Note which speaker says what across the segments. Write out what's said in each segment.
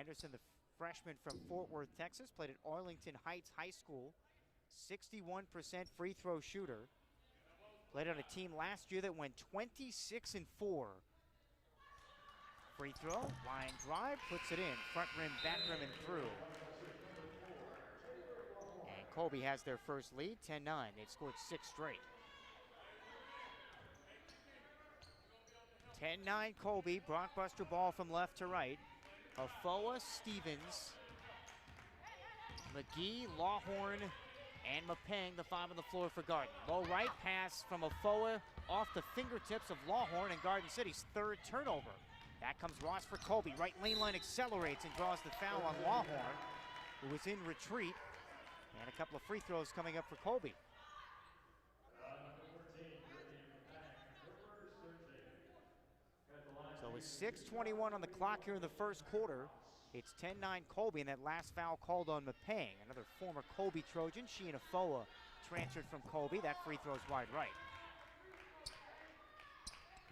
Speaker 1: Anderson, the freshman from Fort Worth, Texas, played at Arlington Heights High School. 61% free throw shooter. Played on a team last year that went 26-4. Free throw, line drive, puts it in. Front rim, back rim, and through. And Colby has their first lead, 10-9. They've scored 6 straight. 10-9 Colby, blockbuster ball from left to right. Afoa, Stevens, McGee, Lawhorn, and Mapeng, the 5 on the floor for Garden. Low right pass from Afoa off the fingertips of Lawhorn, and Garden City's 3rd turnover. Back comes Ross for Colby. Right lane line accelerates and draws the foul on Lawhorn, who was in retreat. And a couple of free throws coming up for Colby. So with 6:21 on the clock here in the first quarter, it's 10-9 Colby, and that last foul called on Mapeng, another former Colby Trojan. She and Afoa transferred from Colby. That free throw's wide right.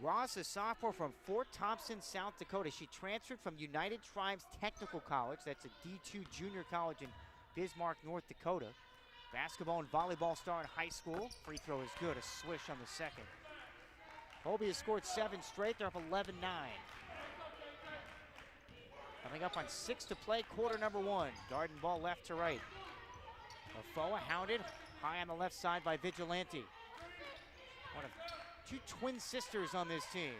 Speaker 1: Ross, a sophomore from Fort Thompson, South Dakota. She transferred from United Tribes Technical College. That's a D2 junior college in Bismarck, North Dakota. Basketball and volleyball star in high school. Free throw is good, a swish on the second. Colby has scored 7 straight. They're up 11-9. Coming up on 6 to play, quarter number 1. Garden ball left to right. Afoa hounded high on the left side by Vigilante. One of 2 twin sisters on this team.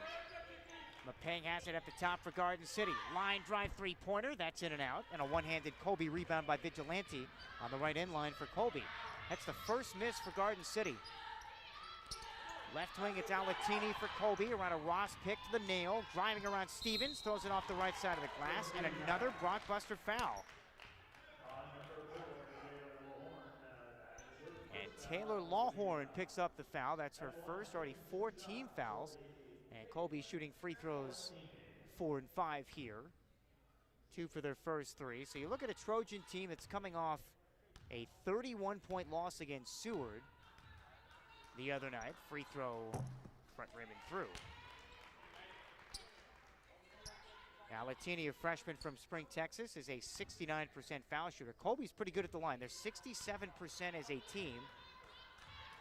Speaker 1: Mapeng has it at the top for Garden City. Line drive 3-pointer, that's in and out. And a one-handed Colby rebound by Vigilante on the right end line for Colby. That's the first miss for Garden City. Left wing, it's Alatini for Colby, around a Ross pick to the nail, driving around Stevens, throws it off the right side of the glass, and another blockbuster foul. And Taylor Lawhorn picks up the foul. That's her first, already 4 team fouls. And Colby shooting free throws 4 and 5 here. 2 for their first 3. So you look at a Trojan team that's coming off a 31-point loss against Seward the other night. Free throw, front rim and through. Alatini, a freshman from Spring, Texas, is a 69% foul shooter. Colby's pretty good at the line. They're 67% as a team.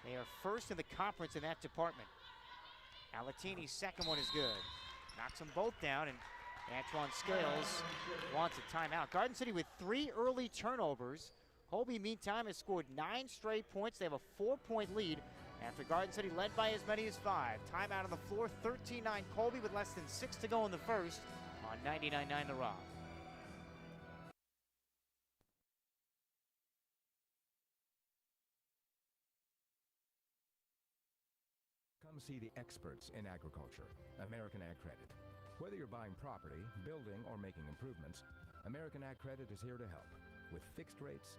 Speaker 1: They are first in the conference in that department. Alatini's second one is good. Knocks them both down, and Antoine Scales wants a timeout. Garden City with 3 early turnovers. Colby, meantime, has scored 9 straight points. They have a 4-point lead after Garden City led by as many as 5. Timeout on the floor, 13-9 Colby with less than 6 to go in the first on 99.9 The Rock.
Speaker 2: Come see the experts in agriculture, American Ag Credit. Whether you're buying property, building, or making improvements, American Ag Credit is here to help with fixed rates,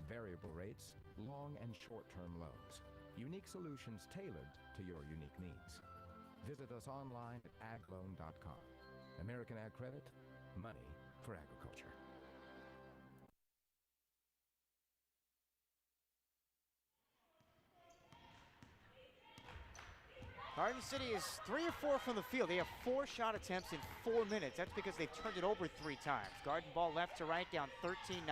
Speaker 2: variable rates, long and short-term loans. Unique solutions tailored to your unique needs. Visit us online at agloan.com. American Ag Credit, money for agriculture.
Speaker 1: Garden City is 3 of 4 from the field. They have 4 shot attempts in 4 minutes. That's because they've turned it over 3 times. Garden ball left to right, down 13-9.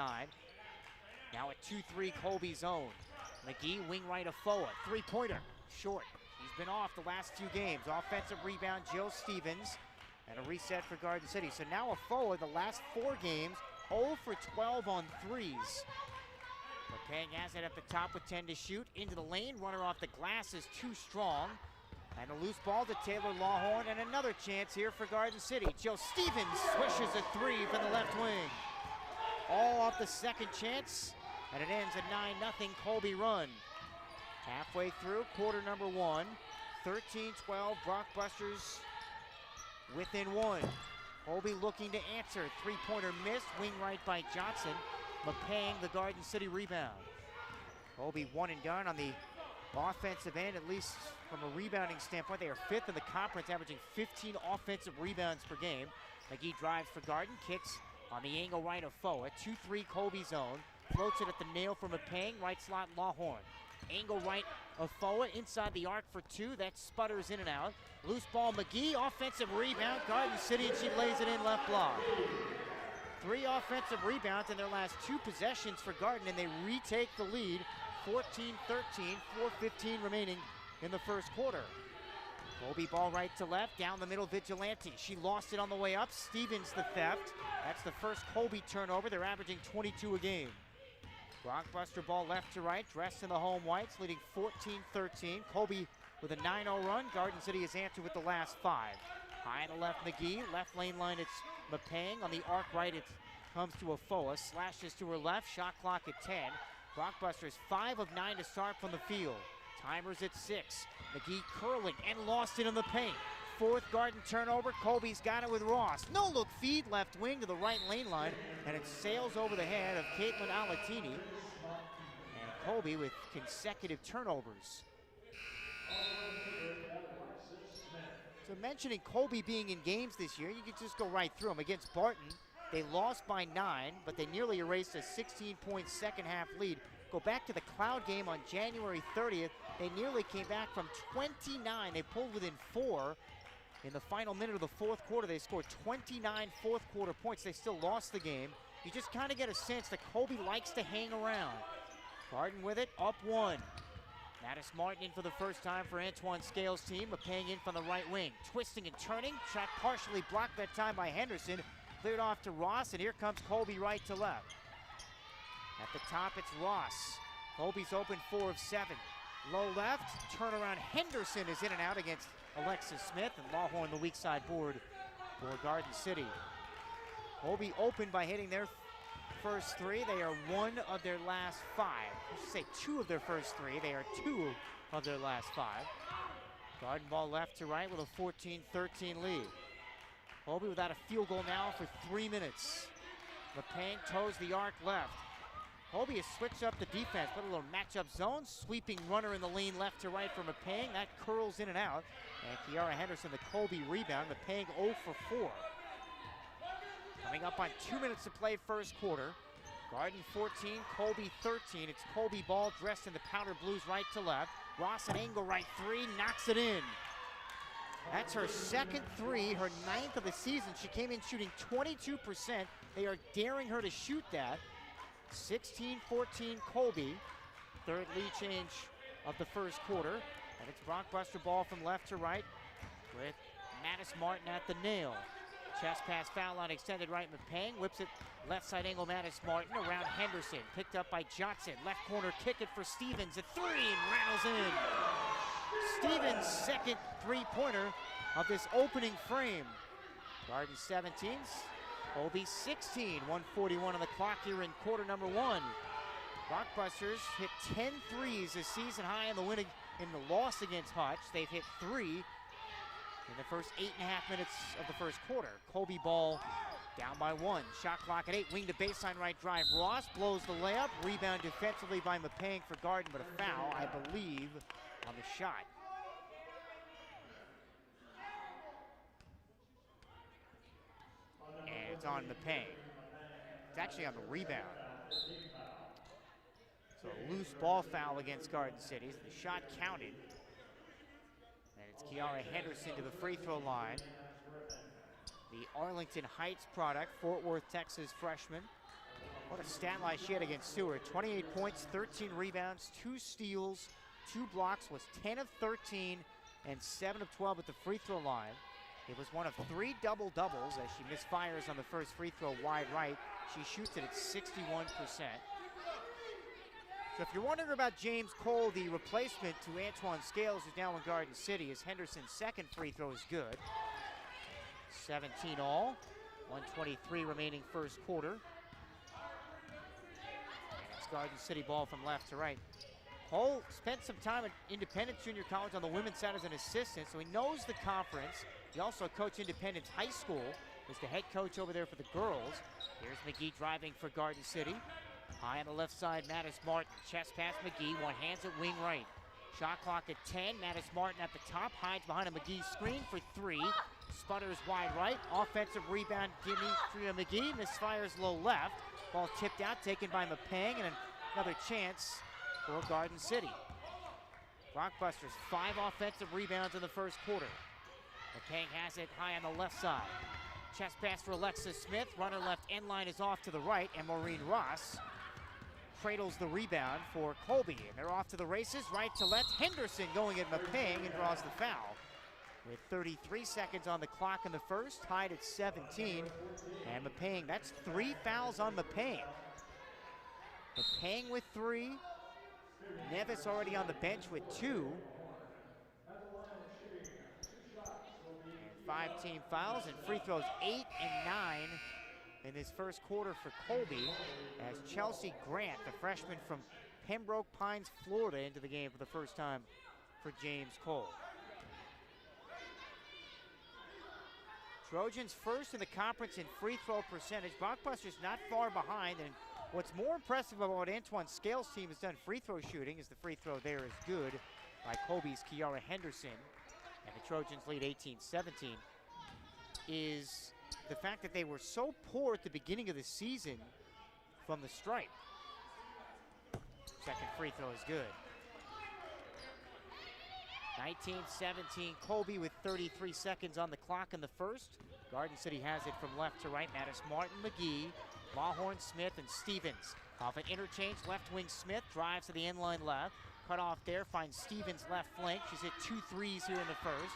Speaker 1: Now at 2-3 Colby zone. McGee, wing right Afoa. 3-pointer, short. He's been off the last few games. Offensive rebound, Jill Stevens. And a reset for Garden City. So now Afoa, the last 4 games, 0 for 12 on threes. Mapeng has it at the top with 10 to shoot. Into the lane, runner off the glass is too strong. And a loose ball to Taylor Lawhorn, and another chance here for Garden City. Jill Stevens swishes a 3 from the left wing. All off the second chance, and it ends a 9-0 Colby run. Halfway through quarter number 1, 13-12, Blockbusters within 1. Colby looking to answer, 3-pointer missed, wing right by Johnson. Mapeng, the Garden City rebound. Colby one and done on the offensive end, at least from a rebounding standpoint. They are 5th in the conference, averaging 15 offensive rebounds per game. McGee drives for Garden, kicks on the angle right of Foa. 2-3 Colby zone. Floats it at the nail for Mapeng, right slot Lawhorn. Angle right of Foa, inside the arc for 2. That sputters in and out. Loose ball McGee, offensive rebound, Garden City, and she lays it in left block. 3 offensive rebounds in their last 2 possessions for Garden, and they retake the lead, 14-13, 4:15 remaining in the first quarter. Colby ball right to left, down the middle, Vigilante. She lost it on the way up. Stevens the theft. That's the first Colby turnover. They're averaging 22 a game. Blockbuster ball left to right, dressed in the home whites, leading 14-13. Colby with a 9-0 run. Garden City has answered with the last 5. High on the left, McGee. Left lane line, it's Mapang. On the arc right, it comes to Afoa. Slashes to her left, shot clock at 10. Blockbuster is 5 of 9 to start from the field. Timers at 6. McGee curling and lost it in the paint. 4th Garden turnover. Colby's got it with Ross. No look feed left wing to the right lane line, and it sails over the head of Caitlin Alatini. And Colby with consecutive turnovers. So mentioning Colby being in games this year, you could just go right through them. Against Barton, they lost by 9, but they nearly erased a 16-point second half lead. Go back to the Cloud game on January 30th. They nearly came back from 29. They pulled within 4. In the final minute of the fourth quarter, they scored 29 fourth quarter points. They still lost the game. You just kind of get a sense that Colby likes to hang around. Garden with it, up 1. Mattis Martin in for the first time for Antoine Scales' team. Mapang in from the right wing. Twisting and turning. Shot partially blocked that time by Henderson. Cleared off to Ross, and here comes Colby right to left. At the top, it's Ross. Colby's open 4 of 7. Low left, turnaround. Henderson is in and out against Alexis Smith, and Lawhorn the weak side board for Garden City. Colby open by hitting their first 3. They are 1 of their last 5. I should say 2 of their first 3. They are 2 of their last 5. Garden ball left to right with a 14-13 lead. Colby without a field goal now for 3 minutes. Mapang toes the arc left. Colby has switched up the defense, put a little matchup zone, sweeping runner in the lane left to right for Mapang. That curls in and out. And Kiara Henderson, the Colby rebound. Mapang 0 for 4. Coming up on 2 minutes to play first quarter. Garden 14, Colby 13. It's Colby ball dressed in the powder blues right to left. Ross an angle right 3, knocks it in. That's her second 3, her 9th of the season. She came in shooting 22%. They are daring her to shoot that. 16-14 Colby. 3rd lead change of the first quarter. And it's blockbuster ball from left to right with Mattis Martin at the nail. Chest pass foul line extended right. Mapang whips it left side angle. Mattis Martin around Henderson. Picked up by Johnson. Left corner kick it for Stevens. A 3 and rattles in. Stevens' second 3-pointer of this opening frame. Garden 17s. Colby 16, 1:41 on the clock here in quarter number 1. Blockbusters hit 10 threes this season high in the winning in the loss against Hutch. They've hit 3 in the first 8.5 minutes of the first quarter. Colby ball down by 1. Shot clock at 8. Wing to baseline right drive. Ross blows the layup. Rebound defensively by Mapang for Garden, but a foul, I believe, on the shot. And it's on Mapang. It's actually on the rebound. So a loose ball foul against Garden City. The shot counted. And it's Kiara Henderson to the free throw line. The Arlington Heights product, Fort Worth, Texas freshman. What a stat line she had against Stewart. 28 points, 13 rebounds, 2 steals, 2 blocks, was 10 of 13 and 7 of 12 at the free throw line. It was one of 3 double-doubles as she misfires on the first free throw wide right. She shoots it at 61%. So if you're wondering about James Cole, the replacement to Antoine Scales, who's now in Garden City, as Henderson's second free throw is good. 17 all, 1:23 remaining first quarter. And it's Garden City ball from left to right. Cole spent some time at Independence Junior College on the women's side as an assistant, so he knows the conference. He also coached Independence High School, was the head coach over there for the girls. Here's McGee driving for Garden City. High on the left side, Mattis Martin. Chest pass McGee, one hands at wing right. Shot clock at 10. Mattis Martin at the top, hides behind a McGee screen for 3. Sputters wide right. Offensive rebound, gimme to McGee. Misfires low left. Ball tipped out, taken by Mapang, and another chance for Garden City. Blockbusters, 5 offensive rebounds in the first quarter. Mapang has it high on the left side. Chest pass for Alexis Smith. Runner left end line is off to the right, and Maureen Ross cradles the rebound for Colby. And they're off to the races, right to left. Henderson going at Mapang and draws the foul. With 33 seconds on the clock in the first, tied at 17. And Mapang, that's 3 fouls on Mapang. Mapang with 3. Nevis already on the bench with 2. And 5 team fouls and free throws 8 and 9 in this first quarter for Colby, as Chelsea Grant, the freshman from Pembroke Pines, Florida, into the game for the first time for James Cole. Trojans first in the conference in free throw percentage. Blockbusters not far behind, and what's more impressive about what Antoine Scales' team has done free throw shooting is the free throw there is good by Colby's Kiara Henderson, and the Trojans lead 18-17, is the fact that they were so poor at the beginning of the season from the stripe. Second free throw is good. 19-17, Colby with 33 seconds on the clock in the first. Garden City has it from left to right. Mattis Martin, McGee, Lawhorn, Smith, and Stevens. Off an interchange, left wing Smith drives to the end line left. Cut off there, finds Stevens left flank. She's hit 2 threes here in the first.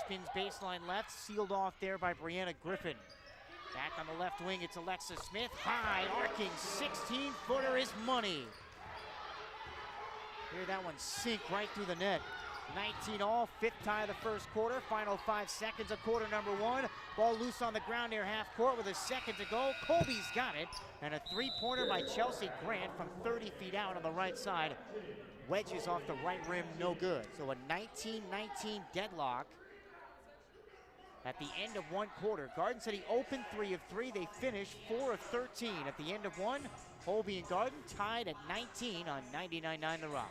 Speaker 1: Spins baseline left, sealed off there by Brianna Griffin. Back on the left wing, it's Alexa Smith. High, arcing 16-footer is money. Hear that one sink right through the net. 19 all, 5th tie of the first quarter. Final 5 seconds of quarter number 1. Ball loose on the ground near half court with a second to go. Colby's got it, and a 3-pointer by Chelsea Grant from 30 feet out on the right side. Wedges off the right rim, no good. So a 19-19 deadlock at the end of one quarter. Garden City opened 3 of 3. They finished 4 of 13 at the end of one. Colby and Garden tied at 19 on 99.9 The Rock.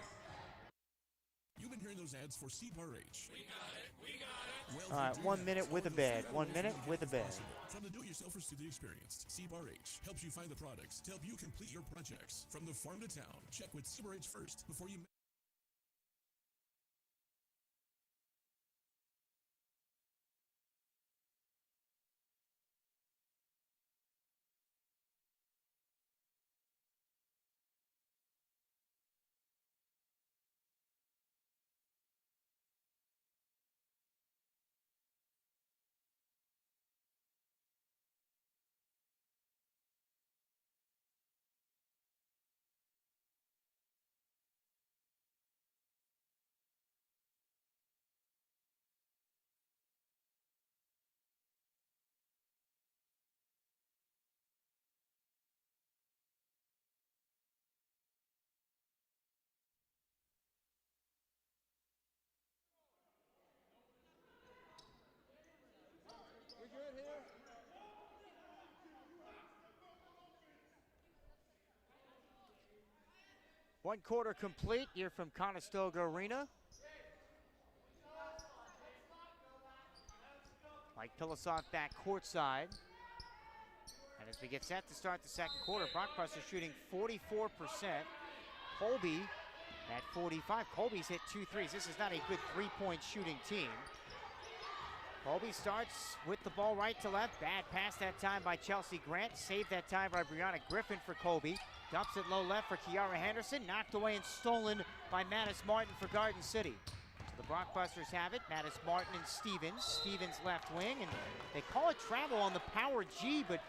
Speaker 3: You've been hearing those ads for CBRH. We got it.
Speaker 1: All right, 1 minute with a bed. 1 minute with a bed.
Speaker 3: From the do-it-yourselfers to the experienced, CBRH helps you find the products to help you complete your projects. From the farm to town, check with CBRH first before you...
Speaker 1: One quarter complete here from Conestoga Arena. Mike Pilasov back courtside. And as we get set to start the second quarter, Blockbuster shooting 44%. Colby at 45. Colby's hit 2 threes. This is not a good three-point shooting team. Colby starts with the ball right to left. Bad pass that time by Chelsea Grant. Saved that time by Brianna Griffin for Colby. Dumps it low left for Kiara Henderson. Knocked away and stolen by Mattis Martin for Garden City. So the Blockbusters have it. Mattis Martin and Stevens. Stevens left wing, and they call it travel on the power G, but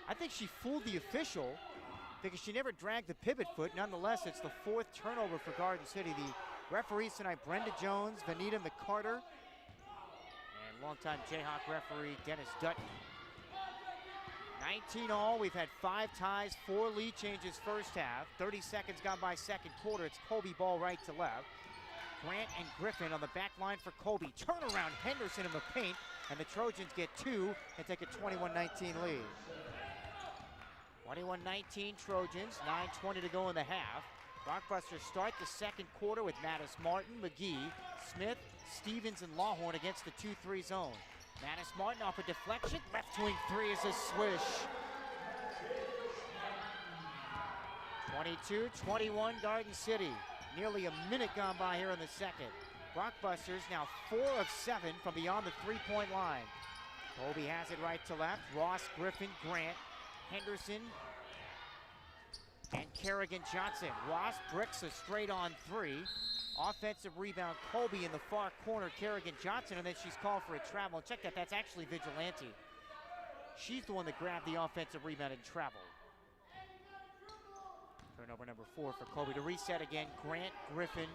Speaker 1: I think she fooled the official because she never dragged the pivot foot. Nonetheless, it's the 4th turnover for Garden City. The referees tonight, Brenda Jones, Vanita McCarter, and longtime Jayhawk referee Dennis Dutton. 19 all, we've had 5 ties, 4 lead changes first half. 30 seconds gone by second quarter. It's Colby ball right to left. Grant and Griffin on the back line for Colby. Turnaround Henderson in the paint, and the Trojans get 2 and take a 21-19 lead. 21-19 Trojans, 9:20 to go in the half. Blockbusters start the second quarter with Mattis Martin, McGee, Smith, Stevens, and Lawhorn against the 2-3 zone. Mattis Martin off a deflection, left wing 3 is a swish. 22-21 Garden City. Nearly a minute gone by here in the second. Blockbusters now 4 of 7 from beyond the 3-point line. Colby has it right to left. Ross, Griffin, Grant, Henderson, and Kerrigan Johnson. Ross bricks a straight on three. Offensive rebound, Colby in the far corner, Kerrigan Johnson, and then she's called for a travel. And check that, that's actually Vigilante. She's the one that grabbed the offensive rebound and traveled. Turnover number 4 for Colby. To reset again, Grant, Griffin,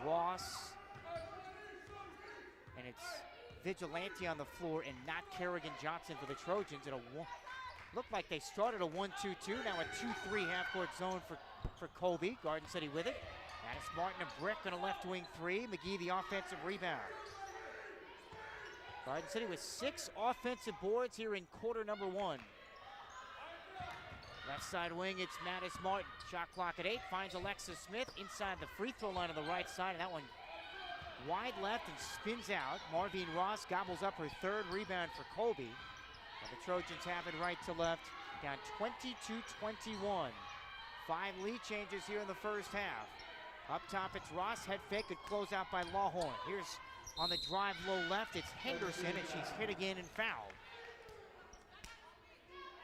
Speaker 1: Ross, and it's Vigilante on the floor and not Kerrigan Johnson for the Trojans. It looked like they started a 1-2-2, now a 2-3 half-court zone for Colby. Garden City with it. Mattis Martin and Brick on a left wing three. McGee the offensive rebound. Garden City with 6 offensive boards here in quarter number 1. Left side wing, it's Mattis Martin. Shot clock at 8, finds Alexis Smith inside the free throw line on the right side. And that one wide left and spins out. Marvine Ross gobbles up her 3rd rebound for Colby. And the Trojans have it right to left, down 22-21. 5 lead changes here in the first half. Up top, it's Ross, head fake, good closeout by Lawhorn. Here's on the drive low left, it's Henderson, and she's hit again and fouled.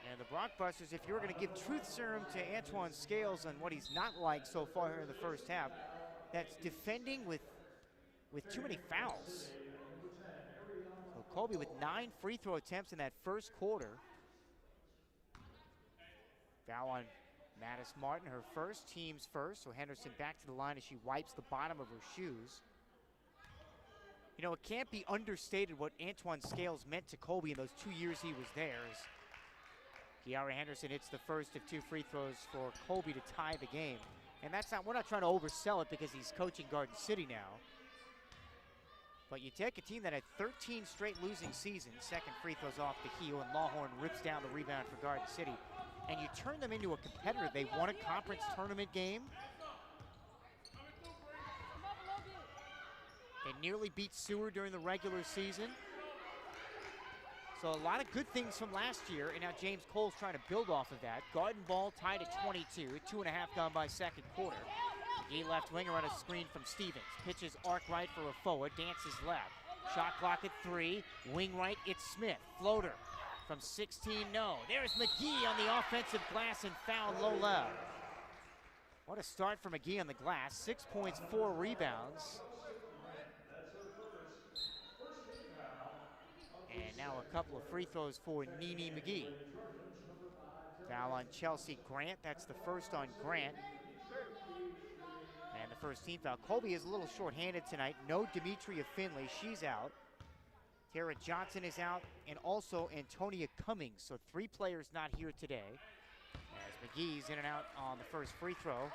Speaker 1: And the Brockbusters, if you were going to give truth serum to Antoine Scales on what he's not like so far here in the first half, that's defending with too many fouls. So Colby with 9 free throw attempts in that first quarter. Foul on Mattis Martin, her first, team's first. So Henderson back to the line as she wipes the bottom of her shoes. You know, it can't be understated what Antoine Scales meant to Colby in those 2 years he was there. As Kiara Henderson hits the first of 2 free throws for Colby to tie the game. And that's not, we're not trying to oversell it because he's coaching Garden City now. But you take a team that had 13 straight losing seasons, second free throws off the heel, and Lawhorn rips down the rebound for Garden City, and you turn them into a competitor. They won a conference tournament game. They nearly beat Seward during the regular season. So a lot of good things from last year, and now James Cole's trying to build off of that. Garden Ball tied at 22, 2.5 gone by second quarter. McGee left winger on a screen from Stevens. Pitches arc right for a forward, dances left. Shot clock at 3, wing right, it's Smith. Floater from 16, no. There's McGee on the offensive glass and foul low left. What a start for McGee on the glass, 6 points, 4 rebounds. And now a couple of free throws for Nene McGee. Foul on Chelsea Grant, that's the first on Grant. And the first team foul. Colby is a little short-handed tonight. No Demetria Finley, she's out. Tara Johnson is out, and also Antonia Cummings. So 3 players not here today. As McGee's in and out on the first free throw.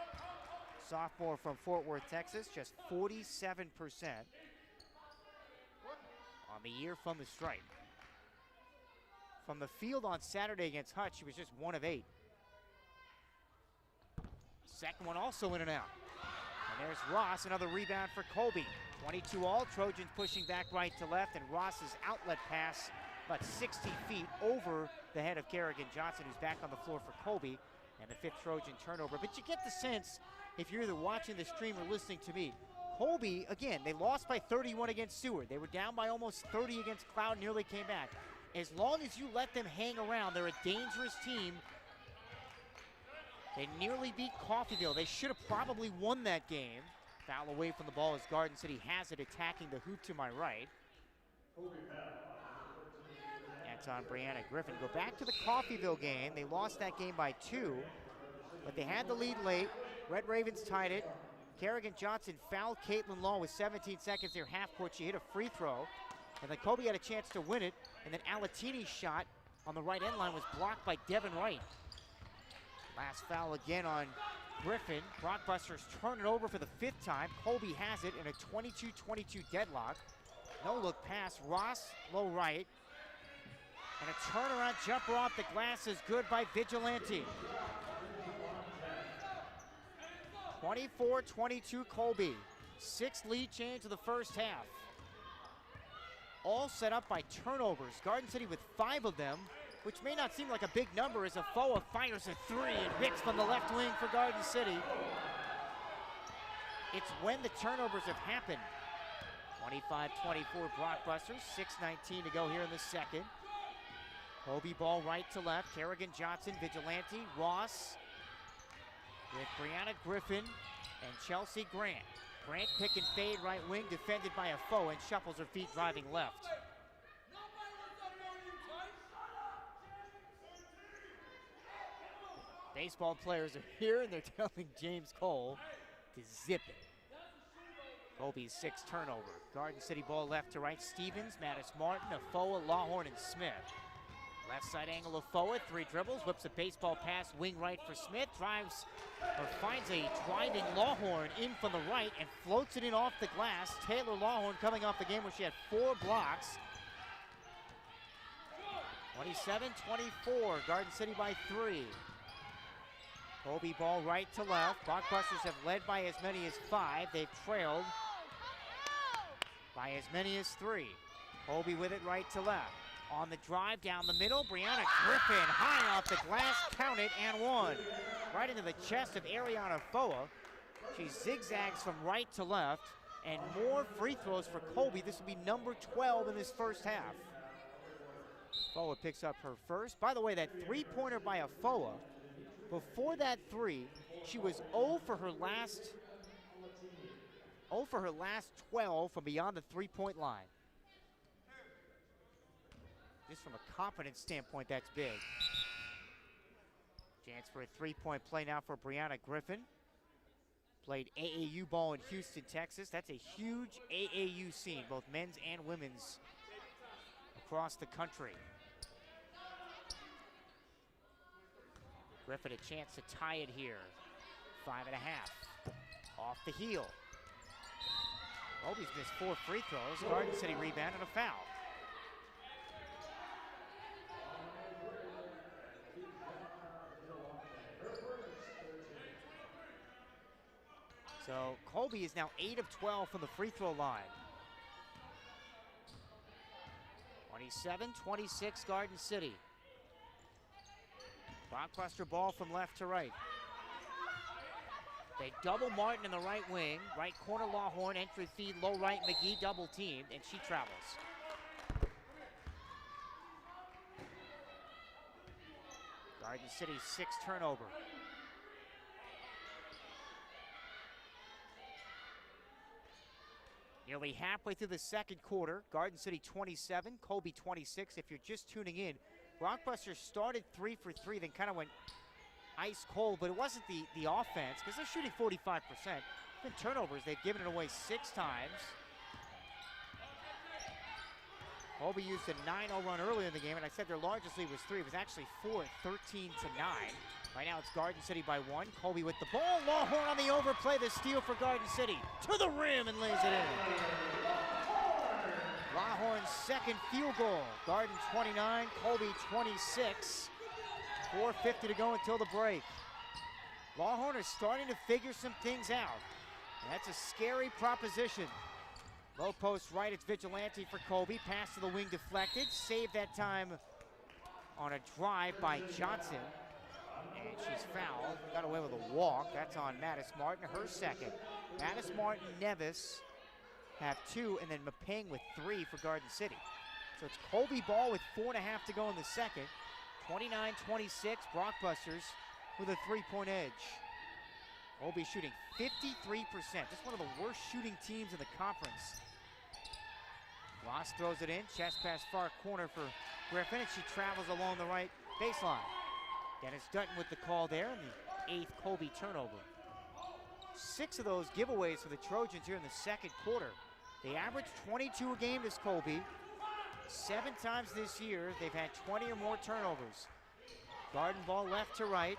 Speaker 1: Sophomore from Fort Worth, Texas, just 47% on the year from the stripe. From the field on Saturday against Hutch, she was just 1 of 8. Second one also in and out. And there's Ross, another rebound for Colby. 22 all, Trojans pushing back right to left, and Ross's outlet pass about 60 feet over the head of Kerrigan Johnson, who's back on the floor for Colby, and the 5th Trojan turnover. But you get the sense, if you're either watching the stream or listening to me, Colby, again, they lost by 31 against Seward. They were down by almost 30 against Cloud, nearly came back. As long as you let them hang around, they're a dangerous team. They nearly beat Coffeyville. They should have probably won that game. Foul away from the ball as Garden City has it, attacking the hoop to my right. That's on Brianna Griffin. Go back to the Coffeyville game. They lost that game by 2, but they had the lead late. Red Ravens tied it. Kerrigan Johnson fouled Caitlin Law with 17 seconds there, half court. She hit a free throw, and then Colby had a chance to win it, and then Alatini's shot on the right end line was blocked by Devin Wright. Last foul again on Griffin. Brockbusters turn it over for the 5th time. Colby has it in a 22-22 deadlock. No look pass, Ross, low right. And a turnaround jumper off the glass is good by Vigilante. 24-22 Colby. 6 lead change of the first half. All set up by turnovers. Garden City with 5 of them, which may not seem like a big number as Afoa fires a 3 and hits from the left wing for Garden City. It's when the turnovers have happened. 25-24 Blockbusters, 6:19 to go here in the second. Colby ball right to left. Kerrigan Johnson, Vigilante, Ross with Brianna Griffin and Chelsea Grant. Grant pick and fade right wing, defended by a foe, and shuffles her feet driving left. Baseball players are here and they're telling James Cole to zip it. Colby's sixth turnover. Garden City ball left to right. Stevens, Mattis Martin, Afoa, Lawhorn, and Smith. Left side angle of Afoa, 3 dribbles, whips a baseball pass, wing right for Smith, drives, or finds a driving Lawhorn in from the right and floats it in off the glass. Taylor Lawhorn coming off the game where she had 4 blocks. 27-24, Garden City by 3. Colby ball right to left. Blockbusters have led by as many as 5. They've trailed by as many as 3. Colby with it right to left. On the drive down the middle, Brianna Griffin high off the glass, count it, and 1. Right into the chest of Ariana Foa. She zigzags from right to left, and more free throws for Colby. This will be number 12 in this first half. Foa picks up her first. By the way, that three-pointer by Afoa, before that 3, she was 0 for her last 12 from beyond the three-point line. Just from a confidence standpoint, that's big. Chance for a three-point play now for Brianna Griffin. Played AAU ball in Houston, Texas. That's a huge AAU scene, both men's and women's, across the country. Griffin a chance to tie it here. 5.5. Off the heel. Colby's missed 4 free throws. Garden City rebound and a foul. So Colby is now 8 of 12 from the free throw line. 27-26 Garden City. Blockbuster ball from left to right. They double Martin in the right wing. Right corner Lawhorn, entry feed, low right McGee, double teamed, and she travels. Garden City's 6th turnover. Nearly halfway through the second quarter, Garden City 27, Colby 26. If you're just tuning in, Blockbuster started 3 for 3, then kind of went ice cold, but it wasn't the offense, because they're shooting 45%. In turnovers, they've given it away 6 times. Colby used a 9-0 run earlier in the game, and I said their largest lead was 3. It was actually 4 at 13-9. Right now it's Garden City by 1. Colby with the ball. Lawhorn on the overplay. The steal for Garden City. To the rim and lays it in. Lawhorn's second field goal. Garden 29, Colby 26. 4:50 to go until the break. Lawhorn is starting to figure some things out. And that's a scary proposition. Low post right, it's Vigilante for Colby. Pass to the wing deflected. Saved that time on a drive by Johnson. And she's fouled. Got away with a walk. That's on Mattis Martin, her second. Mattis Martin, Nevis have 2, and then Mapeng with 3 for Garden City. So it's Colby ball with 4.5 to go in the second. 29-26, Blockbusters with a 3-point edge. Colby shooting 53%. Just one of the worst shooting teams in the conference. Ross throws it in. Chest pass far corner for Griffin, and she travels along the right baseline. Dennis Dutton with the call there, and the 8th Colby turnover. 6 of those giveaways for the Trojans here in the second quarter. They average 22 a game this Colby. 7 times this year, they've had 20 or more turnovers. Garden ball left to right.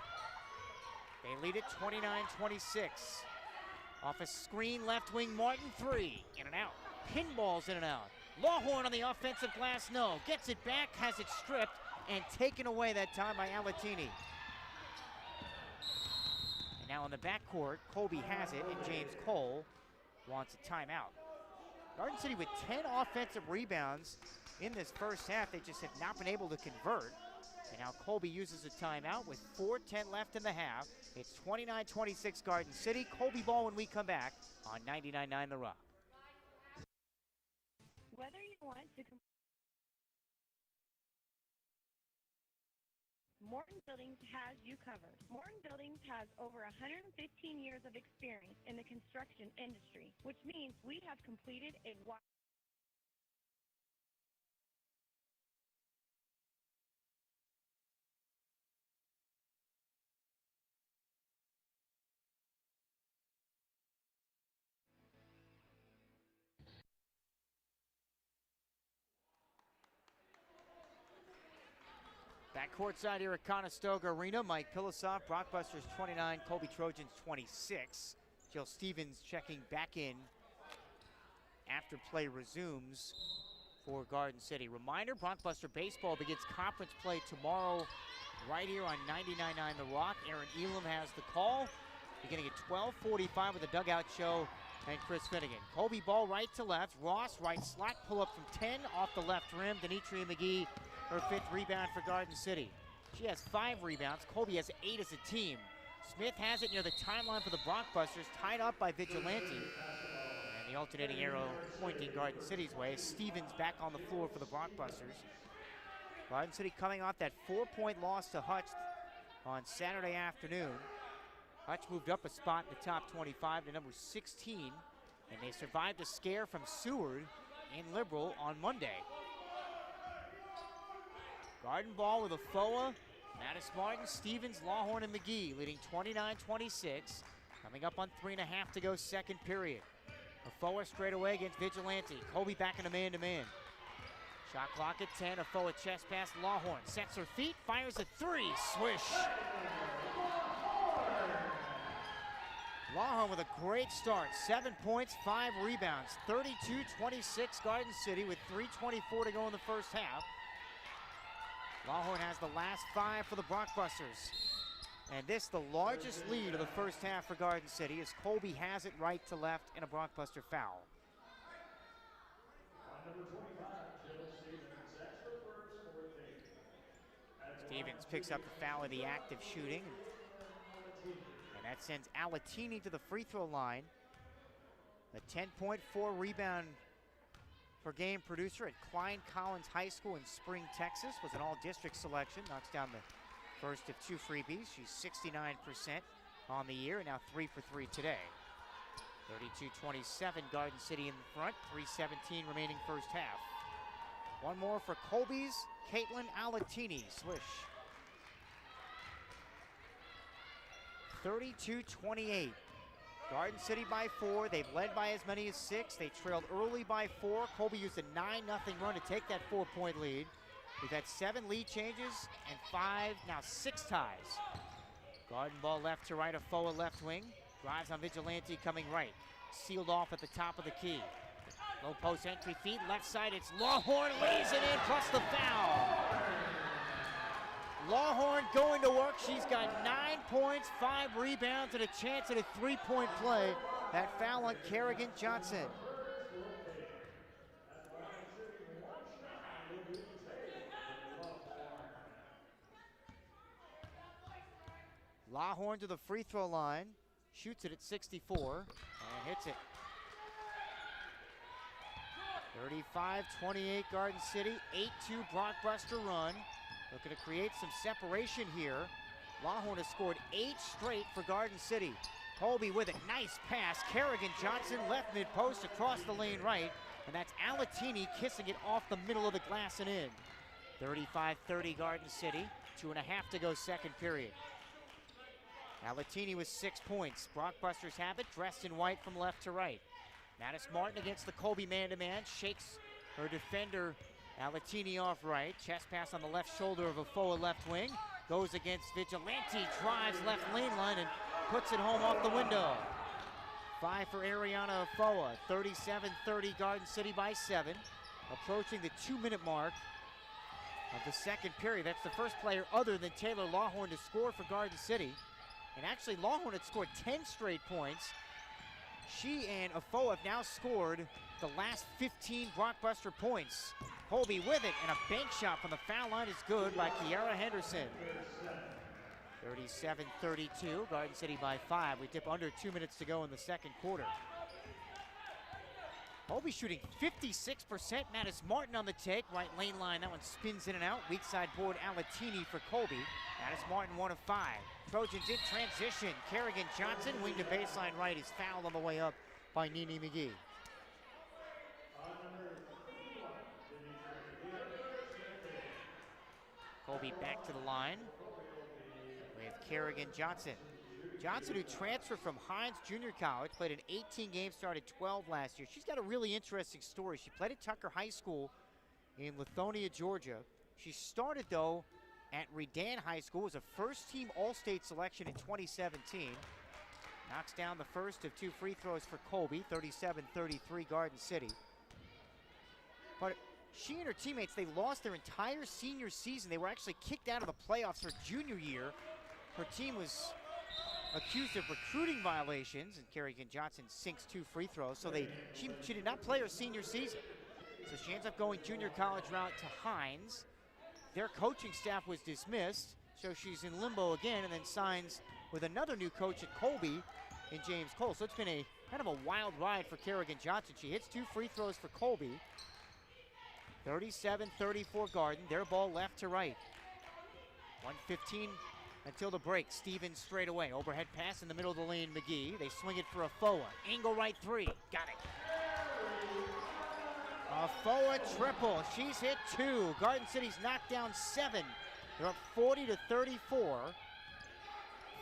Speaker 1: They lead it 29-26. Off a screen, left wing, Martin, 3. In and out. Pinballs in and out. Lawhorn on the offensive glass, no. Gets it back, has it stripped, and taken away that time by Alatini. And now in the backcourt, Colby has it, and James Cole wants a timeout. Garden City with 10 offensive rebounds in this first half. They just have not been able to convert. And now Colby uses a timeout with 4:10 left in the half. It's 29-26 Garden City. Colby ball when we come back on 99.9 The Rock.
Speaker 4: Whether you want to Morton Buildings has you covered. Morton Buildings has over 115 years of experience in the construction industry, which means we have completed a wide
Speaker 1: Back courtside here at Conestoga Arena, Mike Pilasov, Brockbusters 29, Colby Trojans 26. Jill Stevens checking back in after play resumes for Garden City. Reminder, Brockbuster Baseball begins conference play tomorrow right here on 99.9 The Rock. Aaron Elam has the call, beginning at 12:45 with the Dugout Show and Chris Finnegan. Colby ball right to left. Ross right slot pull up from 10 off the left rim. Denitria McGee, her 5th rebound for Garden City. She has 5 rebounds. Colby has 8 as a team. Smith has it near the timeline for the Brockbusters, tied up by Vigilante. And the alternating arrow pointing Garden City's way. Stevens back on the floor for the Brockbusters. Garden City coming off that 4-point loss to Hutch on Saturday afternoon. Hutch moved up a spot in the top 25 to number 16, and they survived a scare from Seward and Liberal on Monday. Garden ball with Afoa, Mattis Martin, Stevens, Lawhorn, and McGee leading 29-26. Coming up on 3.5 to go, second period. Afoa straight away against Vigilante. Colby back in a man-to-man. Shot clock at 10. Afoa chest pass. Lawhorn sets her feet, fires a 3. Swish. Lawhorn with a great start. 7 points, 5 rebounds. 32-26 Garden City with 3:24 to go in the first half. Lawhorn has the last 5 for the Brockbusters. And this the largest lead of the first half for Garden City as Colby has it right to left in a Brockbuster foul. Stevens picks up the foul of the active shooting. And that sends Alatini to the free throw line. The 10.4 rebound per game producer at Klein Collins High School in Spring, Texas, was an all-district selection. Knocks down the first of 2 freebies. She's 69% on the year, and now 3 for 3 today. 32-27, Garden City in the front. 3:17 remaining first half. One more for Colby's Caitlin Alatini. Swish. 32-28. Garden City by 4. They've led by as many as 6. They trailed early by 4. Colby used a 9-0 run to take that 4-point lead. We've had 7 lead changes and 5, now 6 ties. Garden ball left to right, Afoa left wing. Drives on Vigilante coming right. Sealed off at the top of the key. Low post entry feed, left side, it's Lawhorn, lays it in, plus the foul. Lawhorn going to work. She's got 9 points, 5 rebounds, and a chance at a 3-point play. That foul on Kerrigan Johnson. Lawhorn to the free throw line, shoots it at 64, and hits it. 35-28 Garden City, 8-2 Brockbuster run. Looking to create some separation here. Lawhorn has scored 8 straight for Garden City. Colby with it, nice pass. Kerrigan Johnson left mid-post across the lane right, and that's Alatini kissing it off the middle of the glass and in. 35-30 Garden City, 2.5 to go second period. Alatini with 6 points. Brockbusters have it, dressed in white from left to right. Mattis Martin against the Colby man-to-man, shakes her defender Alatini off right. Chest pass on the left shoulder of Afoa left wing. Goes against Vigilante, drives left lane line and puts it home off the window. 5 for Ariana Afoa. 37-30 Garden City by 7. Approaching the 2-minute mark of the second period. That's the first player other than Taylor Lawhorn to score for Garden City. And actually Lawhorn had scored 10 straight points. She and Afoa have now scored the last 15 Brockbuster points. Colby with it, and a bank shot from the foul line is good by Kiara Henderson. 37-32, Garden City by 5. We dip under 2 minutes to go in the second quarter. Colby shooting 56%. Mattis Martin on the take. Right lane line. That one spins in and out. Weak side board Alatini for Colby. Mattis Martin 1 of 5. Trojans in transition. Kerrigan Johnson, wing to baseline right, is fouled on the way up by Nene McGee. Colby back to the line with Kerrigan Johnson. Johnson, who transferred from Hines Junior College, played in 18 games, started 12 last year. She's got a really interesting story. She played at Tucker High School in Lithonia, Georgia. She started, though, at Redan High School, was a first-team All-State selection in 2017. Knocks down the first of 2 free throws for Colby, 37-33 Garden City. But she and her teammates, they lost their entire senior season. They were actually kicked out of the playoffs her junior year. Her team was accused of recruiting violations, and Kerrigan Johnson sinks 2 free throws, so she did not play her senior season. So she ends up going junior college route to Hines. Their coaching staff was dismissed, so she's in limbo again, and then signs with another new coach at Colby in James Cole. So it's been a kind of a wild ride for Kerrigan Johnson. She hits 2 free throws for Colby. 37-34 Garden, their ball left to right. 1:15 until the break. Stevens straight away. Overhead pass in the middle of the lane, McGee. They swing it for a Foa. Angle right 3. Got it. A Foa triple. She's hit 2. Garden City's knocked down 7. They're up 40-34.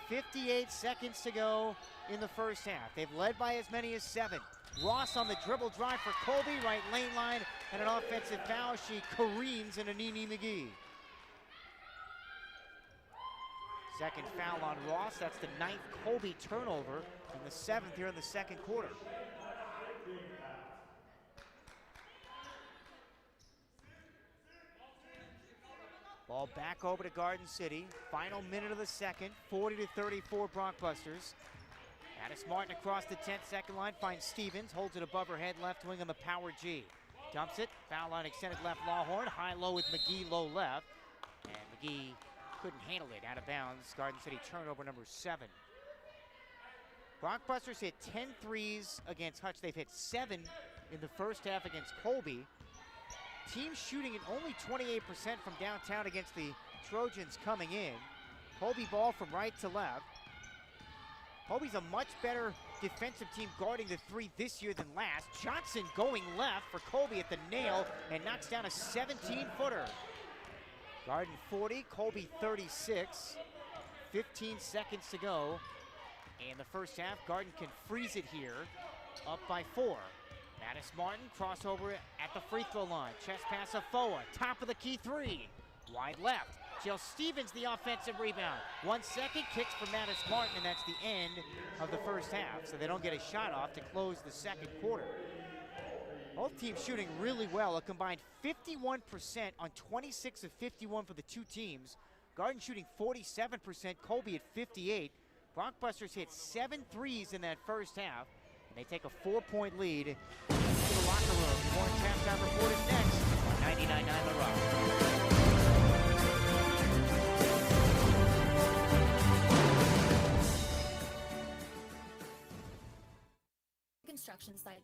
Speaker 1: 58 seconds to go in the first half. They've led by as many as 7. Ross on the dribble drive for Colby. Right lane line and an offensive foul. She careens into Nene McGee. Second foul on Ross. That's the 9th Colby turnover and the 7th here in the second quarter. Ball back over to Garden City. Final minute of the second. 40-34 Brockbusters. Mattis Martin across the 10-second line. Finds Stevens. Holds it above her head. Left wing on the power G. Dumps it. Foul line extended left Lawhorn. High-low with McGee. Low left. And McGee couldn't handle it. Out of bounds. Garden City turnover number 7. Brockbusters hit 10 threes against Hutch. They've hit 7 in the first half against Colby. Team shooting at only 28% from downtown against the Trojans coming in. Colby ball from right to left. Colby's a much better defensive team guarding the 3 this year than last. Johnson going left for Colby at the nail and knocks down a 17-footer. Garden 40, Colby 36. 15 seconds to go in the first half. Garden can freeze it here, up by 4. Mattis Martin, crossover at the free throw line. Chest pass of Foa, top of the key 3. Wide left. Jill Stevens, the offensive rebound. 1 second, kicks for Mattis Martin, and that's the end of the first half. So they don't get a shot off to close the second quarter. Both teams shooting really well. A combined 51% on 26 of 51 for the 2 teams. Garden shooting 47%, Colby at 58. Brockbusters hit 7 threes in that first half. And they take a 4-point lead to the locker room. More halftime report is next on 99.9 The Rock.
Speaker 5: Construction site.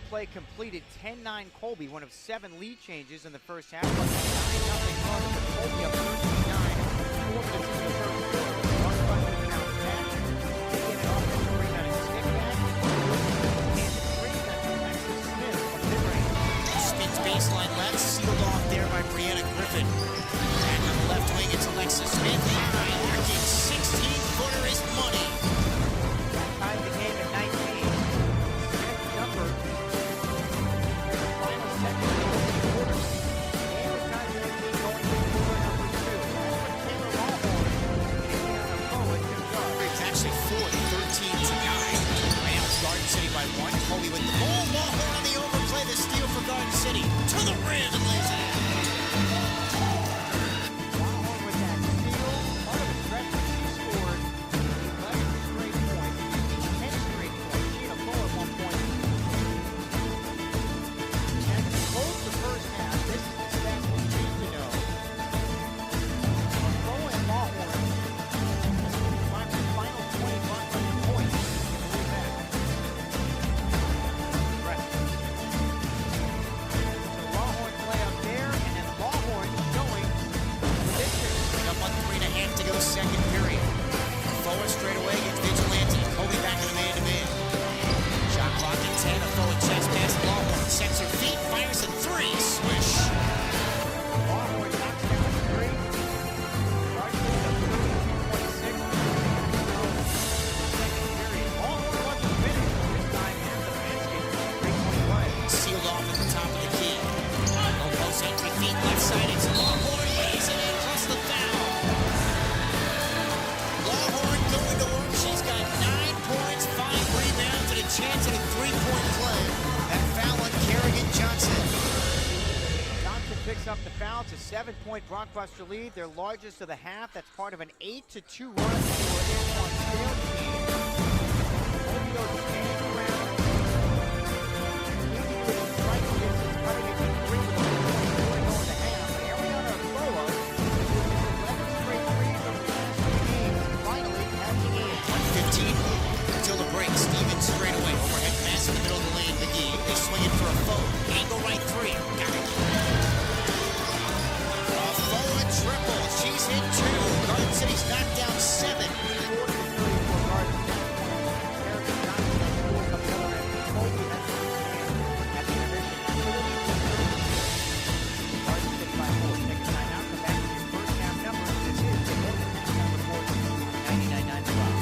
Speaker 1: Longhorn play completed. 10-9 Colby, one of 7 lead changes in the first half. 9-0 run with Colby up 13-9. 4 minutes into the first quarter. One button bounce back. They get an offensive rebound and stick back. And three, that's Alexis Smith from mid-range.
Speaker 6: Spins baseline left, sealed off there by Brianna Griffin. Back on the left wing, it's Alexis Smith. High arcing 16-footer is money.
Speaker 1: Tied the game at 19. Smith number. Final second of the opening quarter. And the time of the game going to quarter number 2. That's what Taylor Longhorn is on the forward to guard.
Speaker 6: It's actually 13-9. Rams Garden City by 1. Colby with the ball. Longhorn on the overplay. The steal for Garden City. To the rim and lays it in.
Speaker 1: Longhorn with that steal. Part of a stretch that she scored 11 straight points, 10 straight points. She had a goal at one point. And to close the first half, this is the stat we need to know. Monroe and Longhorn combined the final 2100 points. Can you believe that? Right. So Longhorn play up there, and then Longhorn showing the victory.
Speaker 6: Bring up on 3.5 to go, second period. Forward straight away against Vigilante. Colby back in the man-to-man. Shot clock at 10. A forward chest pass. Longhorn sets her feet, fires a 3. Swish.
Speaker 1: Longhorn knocks down a 3. Garden City up 32-26. Second period. Longhorn wasn't finished this time at the basket. 3-point play.
Speaker 6: Sealed off at the top of the key. No post entry feet left side. It's Longhorn lays it in plus the foul. Longhorn going to work. She's got 9 points, 5 rebounds, and a chance at a 3-point play. That foul on Kerrigan Johnson.
Speaker 1: Johnson picks up the foul. It's a 7-point Bronxbuster lead, their largest of the half. That's part of an 8-2 run for Antoine Sales team. Colby goes standing around. Leading with his strike distance, cutting it to 3 with a 2-point scoring going to half. But Ariana Arboa, with his 11 straight threes over the last 2 games, finally catching in.
Speaker 6: 1:15 until the break. Stevens straight away. Overhead pass in the middle of the lane. McGee. They swing it for a forward. Angle right 3. Got it. A forward triple. She's hit 2. Garden City's knocked down 7.
Speaker 1: 40-34 Garden State. Kerrigan Johnson has scored from the other end. Colby has the hand at the intermission. Garden City by 4. Take a timeout. Come back to your first half numbers. This is the Golden Halftime Report, 99.9 The Rock.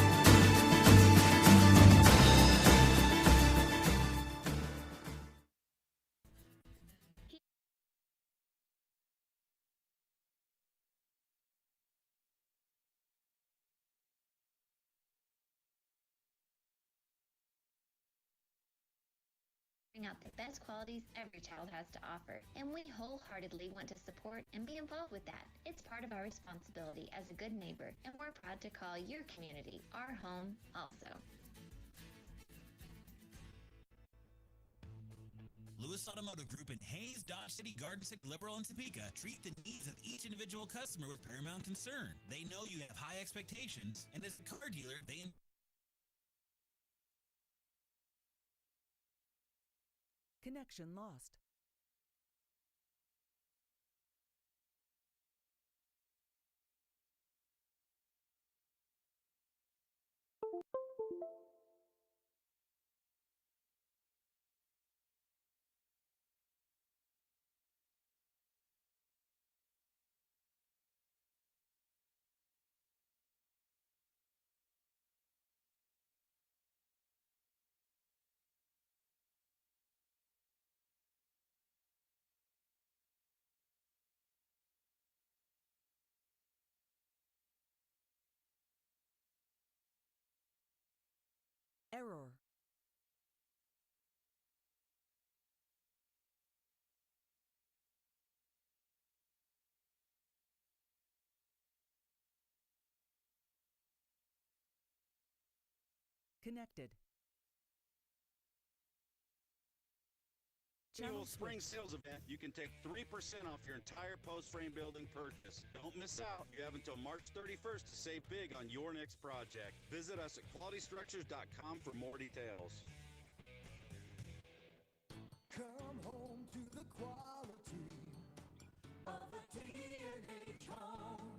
Speaker 7: Out the best qualities every child has to offer, and we wholeheartedly want to support and be involved with that. It's part of our responsibility as a good neighbor, and we're proud to call your community our home also.
Speaker 8: Lewis Automotive Group in Hayes, Dodge City, Garden City, Liberal, and Topeka treat the needs of each individual customer with paramount concern. They know you have high expectations, and as a car dealer, they
Speaker 9: Connection lost. Error. Connected.
Speaker 10: Annual spring sales event, you can take 3% off your entire post frame building purchase. Don't miss out. You have until March 31st to save big on your next project. Visit us at qualitystructures.com for more details.
Speaker 11: the quality of a D&H home.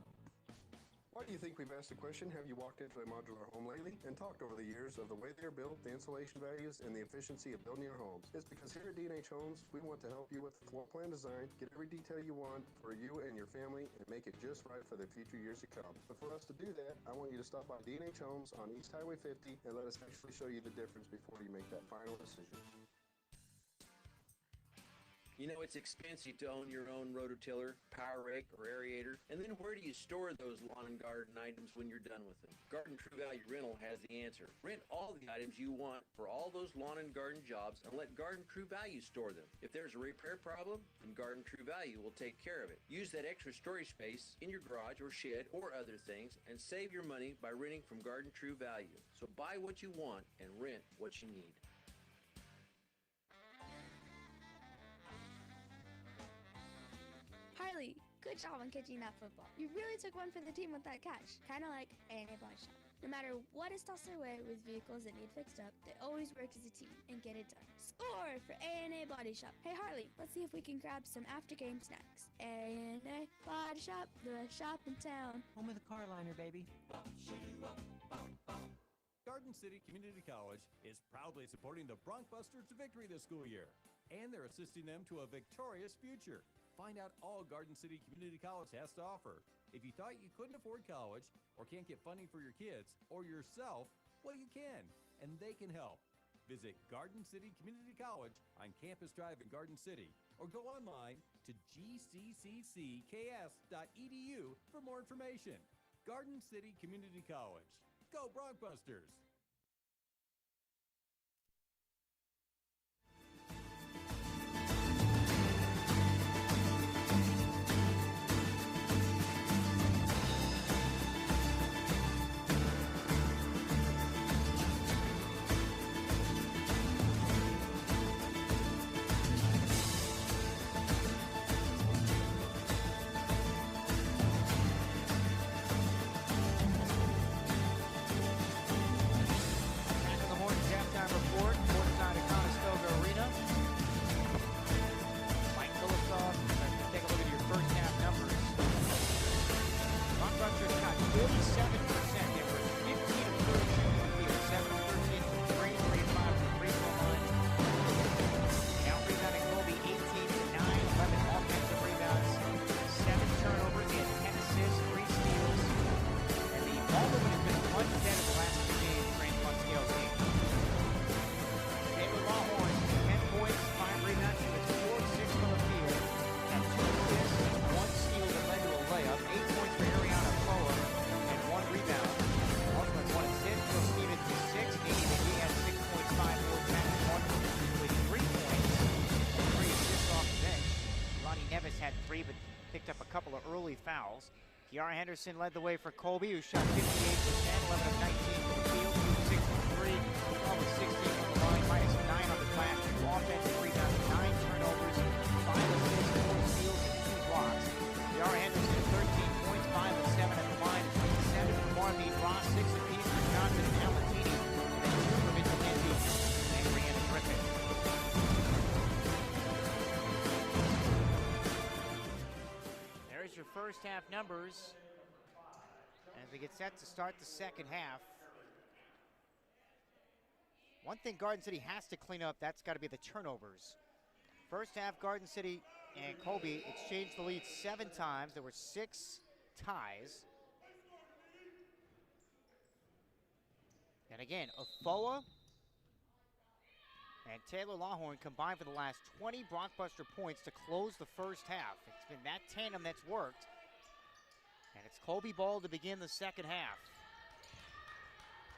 Speaker 12: Why do you think we've asked the question, have you walked into a modular home lately and talked over the years of the way they're built, the insulation values, and the efficiency of building your homes? It's because here at D&H Homes, we want to help you with the floor plan design, get every detail you want for you and your family, and make it just right for the future years to come. But for us to do that, I want you to stop by D&H Homes on East Highway 50 and let us actually show you the difference before you make that final decision.
Speaker 13: You know, it's expensive to own your own rototiller, power rake, or aerator. And then where do you store those lawn and garden items when you're done with them? Garden True Value Rental has the answer. Rent all the items you want for all those lawn and garden jobs and let Garden True Value store them. If there's a repair problem, then Garden True Value will take care of it. Use that extra storage space in your garage or shed or other things and save your money by renting from Garden True Value. So buy what you want and rent what you need.
Speaker 14: Harley, good job on catching that football. You really took one for the team with that catch. Kind of like A&A Body Shop. No matter what is tossed their way with vehicles that need fixed up, they always work as a team and get it done. Score for A&A Body Shop. Hey Harley, let's see if we can grab some after-game snacks. A&A Body Shop, the shop in town.
Speaker 15: Home of the car liner, baby.
Speaker 16: Garden City Community College is proudly supporting the Broncbusters to victory this school year, and they're assisting them to a victorious future. Find out all Garden City Community College has to offer. If you thought you couldn't afford college or can't get funding for your kids or yourself, well, you can, and they can help. Visit Garden City Community College on Campus Drive in Garden City or go online to gcccs.edu for more information. Garden City Community College. Go Broncbusters!
Speaker 1: Fouls. Kiara Henderson led the way for Colby, who shot 58%, 11 of 19 from the field, 6 from 3, 12 of 16 from the line, minus 9 on the glass, 2 offensive rebounds, 9 turnovers, 5 assists, 4 steals, and 2 blocks. Kiara Henderson, 13 points, 5 of 7 at the line, 7 from Marvin Ross, 6 apiece for Johnson and Alatini, and 2 from Mitchell Lindsay and Brianna Griffin. Your first half numbers as we get set to start the second half. One thing Garden City has to clean up, that's got to be the turnovers. First half, Garden City and Colby exchanged the lead 7 times. There were 6 ties. And again, Afoa and Taylor Lawhorn combined for the last 20 Brockbuster points to close the first half. It's been that tandem that's worked. And it's Colby ball to begin the second half.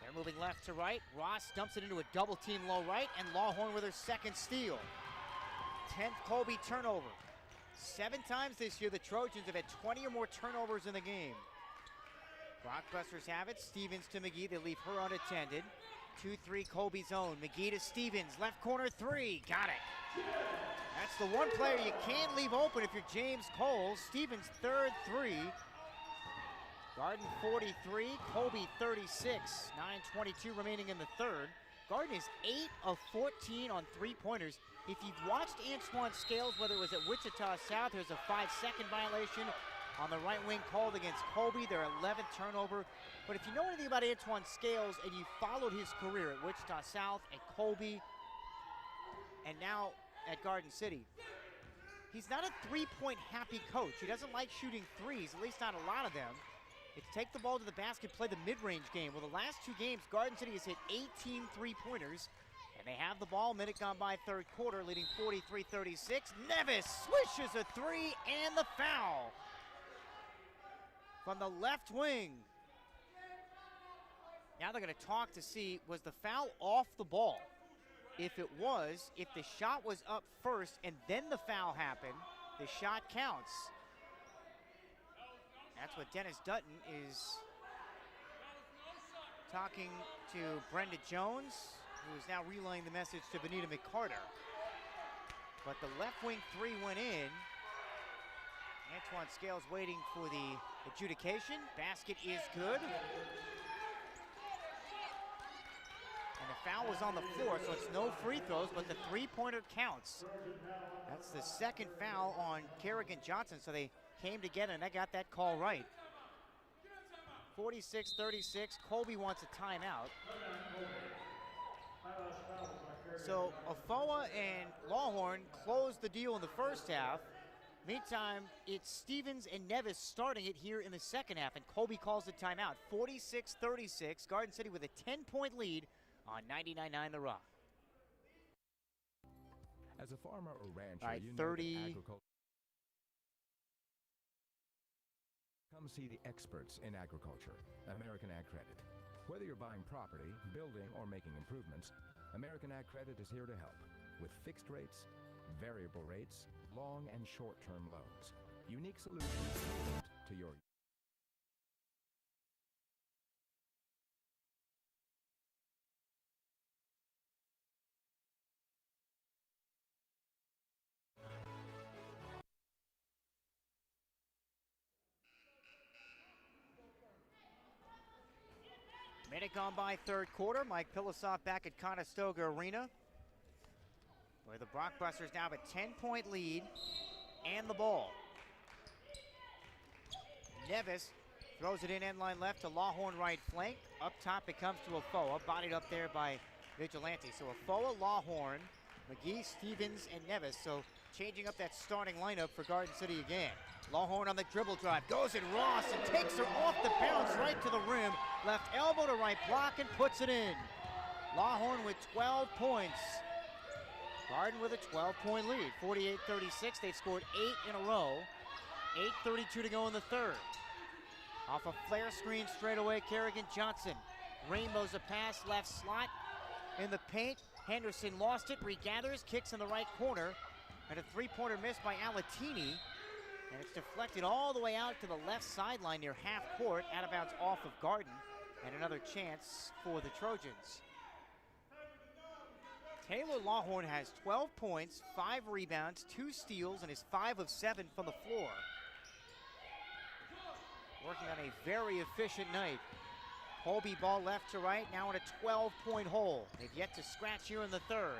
Speaker 1: They're moving left to right. Ross dumps it into a double team low right, and Lawhorn with her second steal. 10th Colby turnover. 7 times this year, the Trojans have had 20 or more turnovers in the game. Brockbusters have it. Stevens to McGee. They leave her unattended. 2-3 Colby's own. McGee to Stevens. Left corner 3. Got it. That's the one player you can't leave open if you're James Cole. Stevens' third 3. Garden 43, Colby 36. 9:22 remaining in the third. Garden is 8 of 14 on three-pointers. If you've watched Antoine Scales, whether it was at Wichita South, there's a 5-second violation on the right wing called against Colby, their 11th turnover. But if you know anything about Antoine Scales and you followed his career at Wichita South, at Colby, and now at Garden City, he's not a three-point happy coach. He doesn't like shooting threes, at least not a lot of them. It's take the ball to the basket, play the mid-range game. Well, the last two games, Garden City has hit 18 three-pointers, and they have the ball. Minute gone by, third quarter, leading 43-36. Nevis swishes a three and the foul from the left wing. Now they're going to talk to see, was the foul off the ball? If it was, if the shot was up first and then the foul happened, the shot counts. That's what Dennis Dutton is talking to Brenda Jones, who is now relaying the message to Benita McCarter. But the left wing three went in. Antoine Scales waiting for the adjudication. Basket is good. And the foul was on the floor, so it's no free throws, but the three-pointer counts. That's the second foul on Kerrigan Johnson, so they came together and they got that call right. 46-36, Colby wants a timeout. So Afoa and Lawhorn closed the deal in the first half. Meantime, it's Stevens and Nevis starting it here in the second half, and Colby calls the timeout. 46-36, Garden City with a 10-point lead on 99.9 The Rock.
Speaker 2: As a farmer or rancher,
Speaker 1: All right,
Speaker 2: you
Speaker 1: 30.
Speaker 2: know that agriculture. Come see the experts in agriculture, American Ag Credit. Whether you're buying property, building, or making improvements, American Ag Credit is here to help with fixed rates, variable rates, long and short-term loans. Unique solutions tailored to your.
Speaker 1: Minute gone by, third quarter. Mike Pilosoff back at Conestoga Arena, where the Brockbusters now have a 10-point lead and the ball. Nevis throws it in end line left to Lawhorn right flank. Up top it comes to Afoa, bodied up there by Vigilante. So Afoa, Lawhorn, McGee, Stevens, and Nevis. So changing up that starting lineup for Garden City again. Lawhorn on the dribble drive, goes at Ross and takes her off the bounce right to the rim. Left elbow to right block and puts it in. Lawhorn with 12 points. Garden with a 12-point lead, 48-36. They've scored 8 in a row. 8:32 to go in the third. Off a flare screen straight away, Kerrigan Johnson. Rainbows a pass, left slot in the paint. Henderson lost it, regathers, kicks in the right corner. And a three-pointer miss by Alatini. And it's deflected all the way out to the left sideline near half court, out of bounds off of Garden. And another chance for the Trojans. Taylor Lawhorn has 12 points, 5 rebounds, 2 steals, and is 5 of 7 from the floor. Working on a very efficient night. Colby ball left to right, now in a 12-point hole. They've yet to scratch here in the third.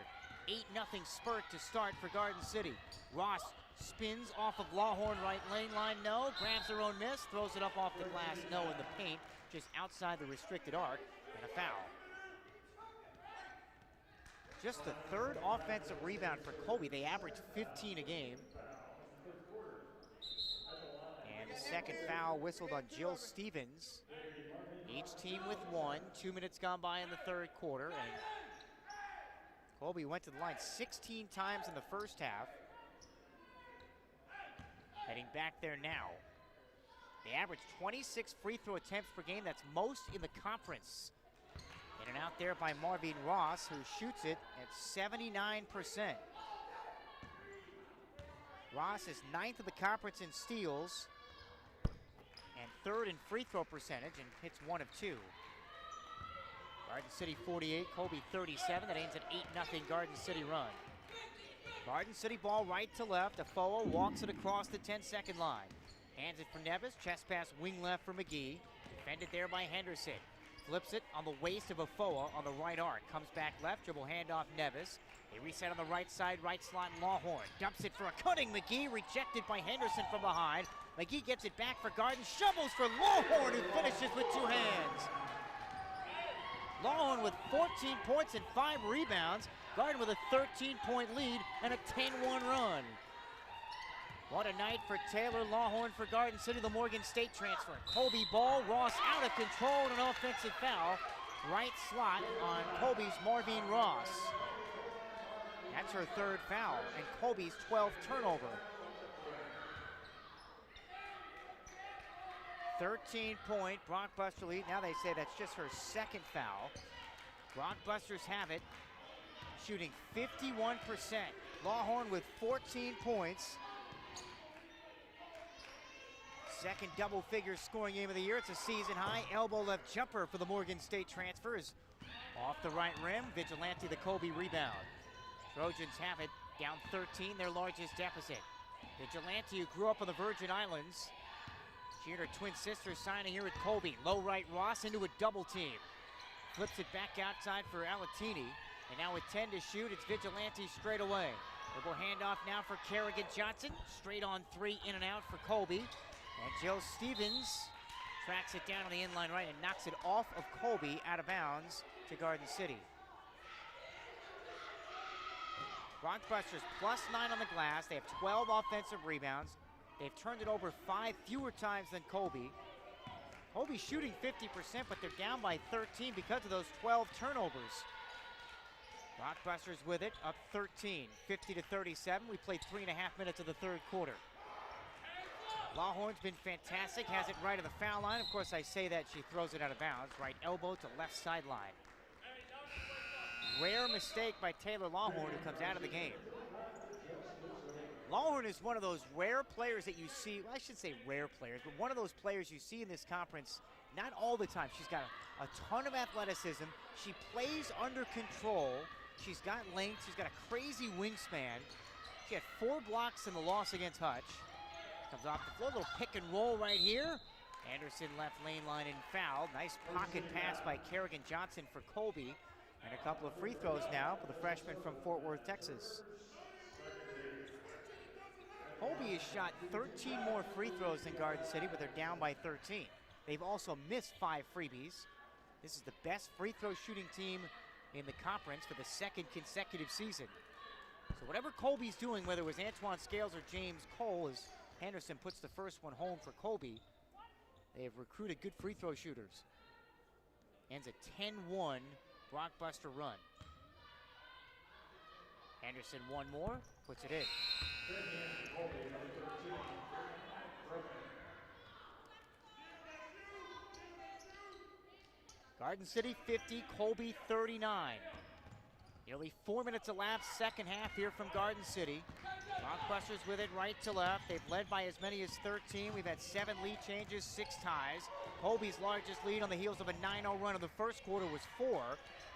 Speaker 1: 8-0 spurt to start for Garden City. Ross spins off of Lawhorn right lane line, no. Grabs her own miss, throws it up off the glass, no in the paint, just outside the restricted arc, and a foul. Just the third offensive rebound for Colby. They average 15 a game. And the second foul whistled on Jill Stevens. Each team with 1. 2 minutes gone by in the third quarter. And Colby went to the line 16 times in the first half. Heading back there now. They average 26 free throw attempts per game. That's most in the conference. In and out there by Marvin Ross, who shoots it at 79%. Ross is 9th in the conference in steals and 3rd in free throw percentage, and hits 1 of 2. Garden City 48, Colby 37. That ends an 8-0 Garden City run. Garden City ball right to left. Afoa walks it across the 10-second line. Hands it for Nevis. Chest pass wing left for McGee. Defended there by Henderson. Flips it on the waist of Afoa on the right arc. Comes back left, dribble handoff Nevis. They reset on the right side, right slot Lawhorn. Dumps it for a cutting McGee, rejected by Henderson from behind. McGee gets it back for Garden, shovels for Lawhorn, who finishes with 2 hands. Lawhorn with 14 points and 5 rebounds. Garden with a 13-point lead and a 10-1 run. What a night for Taylor Lawhorn for Garden City, the Morgan State transfer. Colby ball, Ross out of control and an offensive foul. Right slot on Colby's Marvine Ross. That's her 3rd foul and Colby's 12th turnover. 13-point Brockbuster lead. Now they say that's just her 2nd foul. Brockbusters have it, shooting 51%. Lawhorn with 14 points. 2nd double-figure scoring game of the year. It's a season high. Elbow left jumper for the Morgan State transfers. Off the right rim, Vigilante the Colby rebound. Trojans have it, down 13, their largest deficit. Vigilante, who grew up on the Virgin Islands. She and her twin sister signing here at Colby. Low right Ross into a double team. Flips it back outside for Alatini. And now with 10 to shoot, it's Vigilante straight away. Dribble handoff now for Kerrigan Johnson. Straight on 3, in and out for Colby. And Jill Stevens tracks it down on the inline right and knocks it off of Colby out of bounds to Garden City. Brockbusters +9 on the glass. They have 12 offensive rebounds. They've turned it over 5 fewer times than Colby. Colby's shooting 50%, but they're down by 13 because of those 12 turnovers. Brockbusters with it, up 13, 50-37. We played 3.5 minutes of the 3rd quarter. Lawhorn's been fantastic, has it right at the foul line. Of course, I say that, she throws it out of bounds. Right elbow to left sideline. Rare mistake by Taylor Lawhorn, who comes out of the game. Lawhorn is one of those rare players that you see, well, I should say rare players, but one of those players you see in this conference, not all the time. She's got a ton of athleticism. She plays under control. She's got length. She's got a crazy wingspan. She had 4 blocks in the loss against Hutch. Comes off the floor, little pick and roll right here. Anderson left lane line and fouled. Nice pocket pass by Kerrigan Johnson for Colby. And a couple of free throws now for the freshman from Fort Worth, Texas. Colby has shot 13 more free throws than Garden City, but they're down by 13. They've also missed 5 freebies. This is the best free throw shooting team in the conference for the 2nd consecutive season. So whatever Colby's doing, whether it was Antoine Scales or James Cole, as Henderson puts the first one home for Colby, they have recruited good free throw shooters. Ends a 10-1 Brockbuster run. Henderson one more, puts it in. Garden City 50, Colby 39. Nearly 4 minutes elapsed, second half here from Garden City. Brockbusters with it right to left. They've led by as many as 13. We've had 7 lead changes, 6 ties. Colby's largest lead on the heels of a 9-0 run in the first quarter was 4.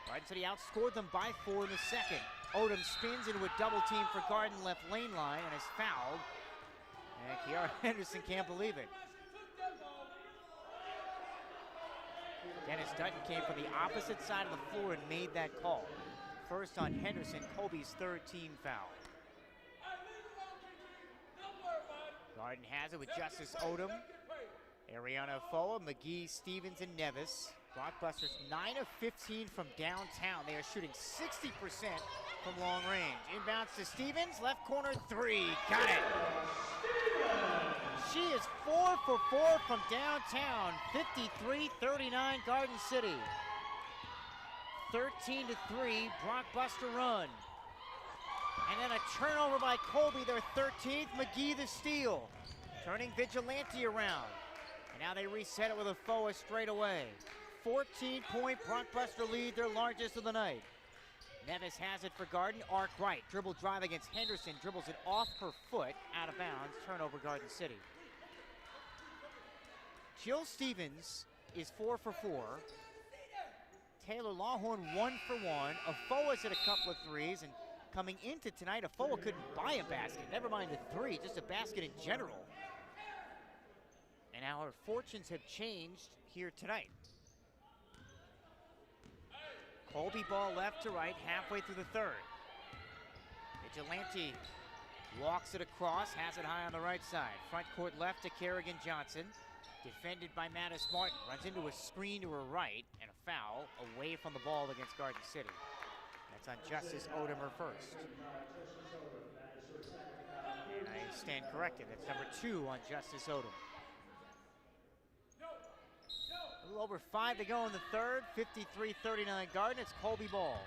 Speaker 1: Garden City outscored them by 4 in the second. Odom spins into a double team for Garden left lane line and is fouled. And Kiara Henderson can't believe it. Dennis Dutton came from the opposite side of the floor and made that call. First on Henderson, Colby's 3rd team foul. Garden has it with Justice Odom, Ariana Foa, McGee, Stevens, and Nevis. Brockbusters 9 of 15 from downtown. They are shooting 60% from long range. Inbounds to Stevens, left corner 3, got it. She is 4 for 4 from downtown, 53-39 Garden City. 13-3 Brockbuster run. And then a turnover by Colby, their 13th, McGee the steal. Turning Vigilante around. And now they reset it with a Foa straight away. 14-point Brockbuster lead, their largest of the night. Nevis has it for Garden, arc right. Dribble drive against Henderson, dribbles it off her foot, out of bounds, turnover Garden City. Jill Stevens is 4 for 4. Taylor Lawhorn 1 for 1. Afoa's hit a couple of threes, and coming into tonight, Afoa couldn't buy a basket, never mind a 3, just a basket in general. And now her fortunes have changed here tonight. Colby ball left to right, halfway through the third. Vigilante walks it across, has it high on the right side. Front court left to Kerrigan Johnson. Defended by Mattis Martin. Runs into a screen to her right and a foul away from the ball against Garden City. That's on Justice Odom, her first. And I stand corrected. That's number 2 on Justice Odom. A little over 5 to go in the third. 53-39 Garden. It's Colby ball.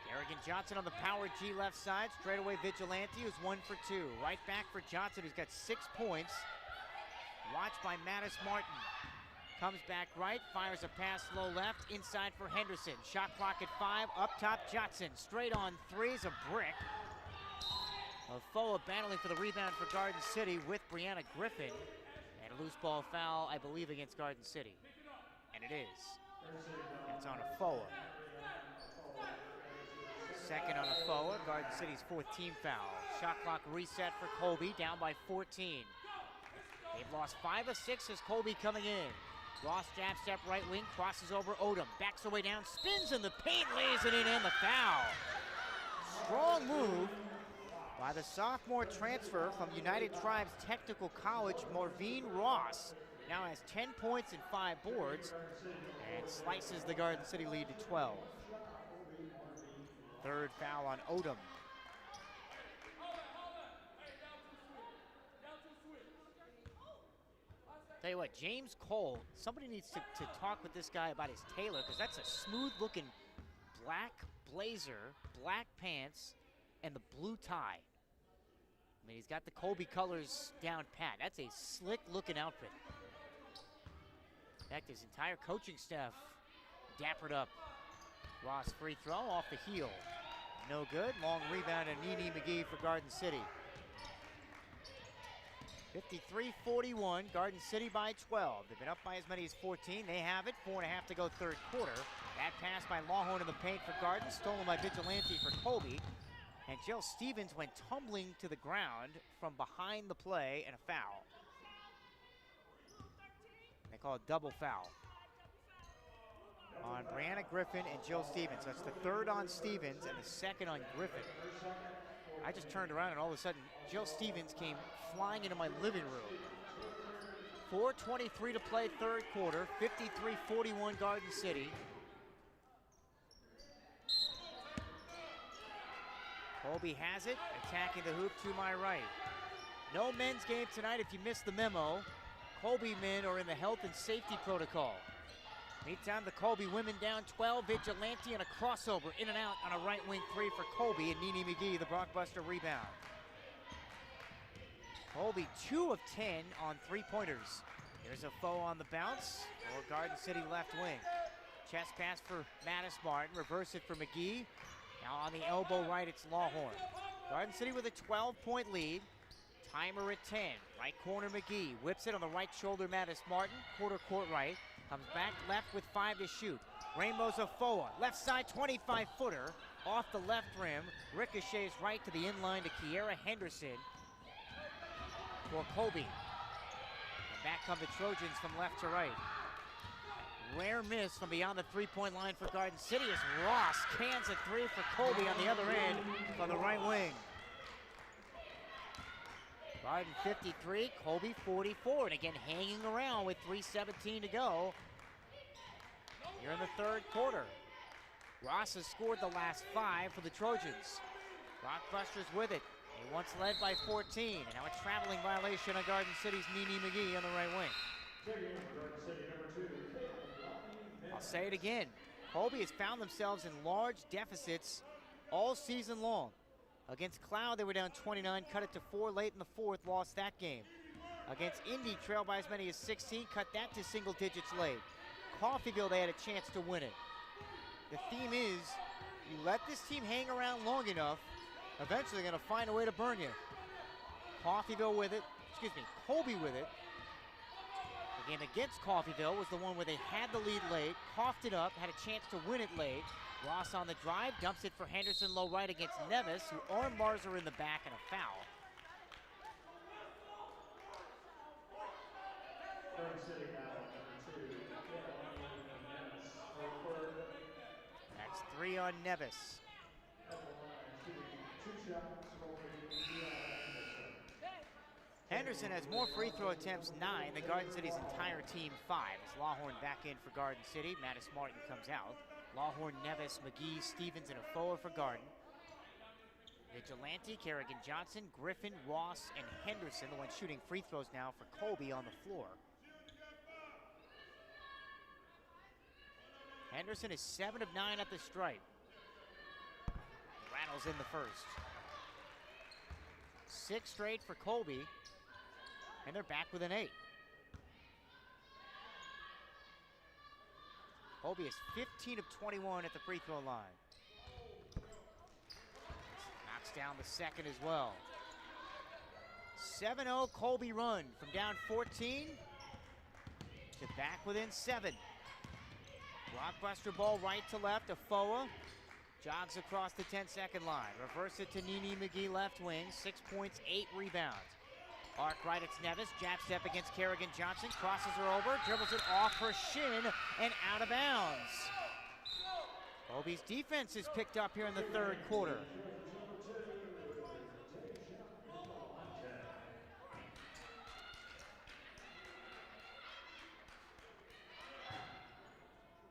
Speaker 1: Kerrigan Johnson on the power G left side. Straightaway Vigilante, who's 1 for 2. Right back for Johnson, who's got 6 points. Watched by Mattis Martin. Comes back right, fires a pass low left, inside for Henderson. Shot clock at 5, up top Johnson. Straight on threes, a brick. Foa battling for the rebound for Garden City with Brianna Griffin. And a loose ball foul, I believe, against Garden City. And it is. That's on a Foa. Second on a Foa, Garden City's 4th team foul. Shot clock reset for Colby, down by 14. They've lost 5 of 6 as Colby coming in. Ross jab step right wing, crosses over Odom, backs her way down, spins in the paint, lays it in, and the foul. Strong move by the sophomore transfer from United Tribes Technical College, Marvine Ross. Now has 10 points and 5 boards, and slices the Garden City lead to 12. Third foul on Odom. Tell you what, James Cole, somebody needs to talk with this guy about his tailor, because that's a smooth-looking black blazer, black pants, and the blue tie. I mean, he's got the Colby colors down pat. That's a slick-looking outfit. In fact, his entire coaching staff dappered up. Ross free throw off the heel. No good. Long rebound and Nene McGee for Garden City. 53-41, Garden City by 12. They've been up by as many as 14. They have it, 4.5 to go third quarter. That pass by Lawhorn in the paint for Garden, stolen by Vigilante for Colby. And Jill Stevens went tumbling to the ground from behind the play and a foul. They call it double foul on Brianna Griffin and Jill Stevens. That's the third on Stevens and the second on Griffin. I just turned around and all of a sudden, Jill Stevens came flying into my living room. 4:23 to play third quarter, 53-41 Garden City. Colby has it, attacking the hoop to my right. No men's game tonight if you missed the memo. Colby men are in the health and safety protocol. Meantime, the Colby women down 12, Vigilante and a crossover in and out on a right wing 3 for Colby, and Nene McGee, the Brockbuster rebound. Colby 2 of 10 on 3-pointers. There's a foe on the bounce for Garden City left wing. Chest pass for Mattis Martin, reverse it for McGee. Now on the elbow right, it's Lawhorn. Garden City with a 12-point lead. Timer at 10. Right corner McGee, whips it on the right shoulder, Mattis Martin, quarter court right. Comes back left with 5 to shoot. Rainbows of Foa, left side 25-footer, off the left rim. Ricochets right to the inline to Kiera Henderson for Colby. And back come the Trojans from left to right. Rare miss from beyond the 3-point line for Garden City as Ross cans a 3 for Colby on the other end from the right wing. Garden 53, Colby 44, and again hanging around with 3:17 to go here in the third quarter. Ross has scored the last 5 for the Trojans. Rockbusters with it. They once led by 14, and now a traveling violation on Garden City's Nene McGee on the right wing. I'll say it again. Colby has found themselves in large deficits all season long. Against Cloud, they were down 29, cut it to 4 late in the fourth, lost that game. Against Indy, trailed by as many as 16, cut that to single digits late. Coffeyville, they had a chance to win it. The theme is, you let this team hang around long enough, eventually they're gonna find a way to burn you. Coffeyville with it, Colby with it. The game against Coffeyville was the one where they had the lead late, coughed it up, had a chance to win it late. Ross on the drive, dumps it for Henderson low right against Nevis, who arm bars her in the back and a foul. on Nevis. Henderson has more free throw attempts, 9, than Garden City's entire team, 5. As Lawhorn back in for Garden City. Mattis Martin comes out. Lawhorn, Nevis, McGee, Stevens, and Afoa for Garden. Vigilante, Kerrigan Johnson, Griffin, Ross, and Henderson, the one shooting free throws now for Colby on the floor. Henderson is 7 of 9 at the stripe. Rattles in the first. 6 straight for Colby, and they're back with an 8. Colby is 15 of 21 at the free throw line. Knocks down the second as well. 7-0 Colby run from down 14 to back within 7. Blockbuster ball right to left. Afoa jogs across the 10-second line. Reverse it to Nene McGee, left wing. 6 points, 8 rebounds. Arc right, it's Nevis. Jab step against Kerrigan Johnson. Crosses her over, dribbles it off her shin and out of bounds. Colby's defense is picked up here in the third quarter.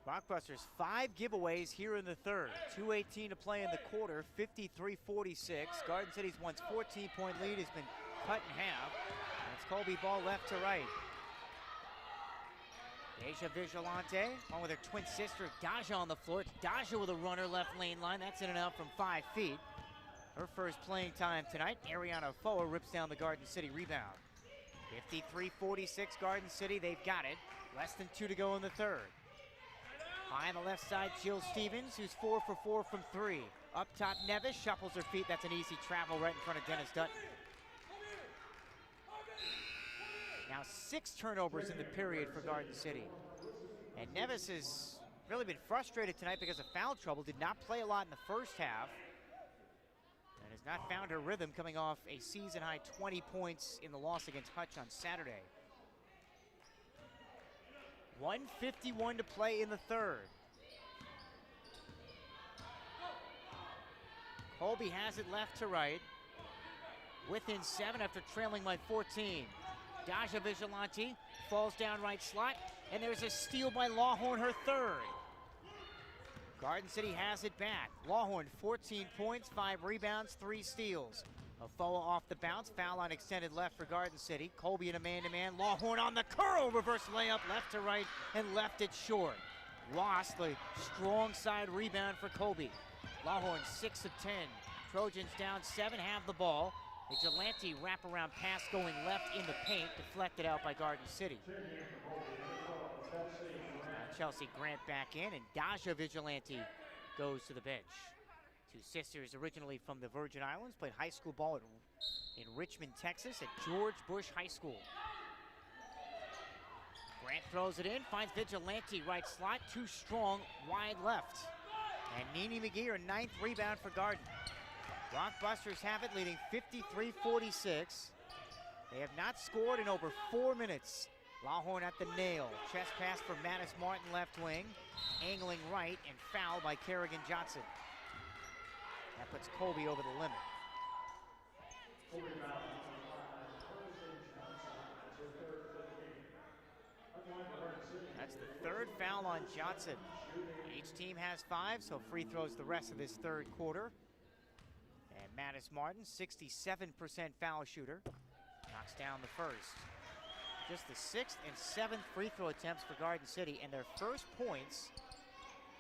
Speaker 1: Blockbusters, 5 giveaways here in the third. 2:18 to play in the quarter, 53-46. Garden City's once 14-point lead has been cut in half. And it's Colby ball left to right. Deja Vigilante, along with her twin sister Daja on the floor. It's Daja with a runner left lane line. That's in and out from 5 feet. Her first playing time tonight. Ariana Afoa rips down the Garden City rebound. 53-46 Garden City, they've got it. Less than 2 to go in the third. High on the left side, Jill Stevens, who's 4 for 4 from 3. Up top, Nevis shuffles her feet. That's an easy travel right in front of Dennis Dutton. Now 6 turnovers in the period for Garden City. And Nevis has really been frustrated tonight because of foul trouble. Did not play a lot in the first half. And has not found her rhythm, coming off a season-high 20 points in the loss against Hutch on Saturday. 1:51 to play in the third. Colby has it left to right. Within 7 after trailing by 14. Daja Vigilante falls down right slot, and there's a steal by Lawhorn, her third. Garden City has it back. Lawhorn, 14 points, 5 rebounds, 3 steals. Afoa off the bounce, foul on extended left for Garden City. Colby in a man-to-man, Lawhorn on the curl, reverse layup, left to right, and left it short. Ross, the strong side rebound for Colby. Lawhorn 6 of 10. Trojans down 7, have the ball. Vigilante wraparound pass going left in the paint, deflected out by Garden City. Chelsea Grant back in, and Daja Vigilante goes to the bench. 2 sisters originally from the Virgin Islands, played high school ball in Richmond, Texas at George Bush High School. Grant throws it in, finds Vigilante right slot, too strong, wide left. And Nene McGee, her 9th rebound for Garden. Rockbusters have it, leading 53-46. They have not scored in over 4 minutes. Lawhorn at the nail. Chest pass for Mattis Martin, left wing. Angling right, and foul by Kerrigan Johnson. That puts Colby over the limit. That's the 3rd foul on Johnson. Each team has 5, so free throws the rest of this third quarter. And Mattis Martin, 67% foul shooter, knocks down the first. Just the 6th and 7th free throw attempts for Garden City, and their first points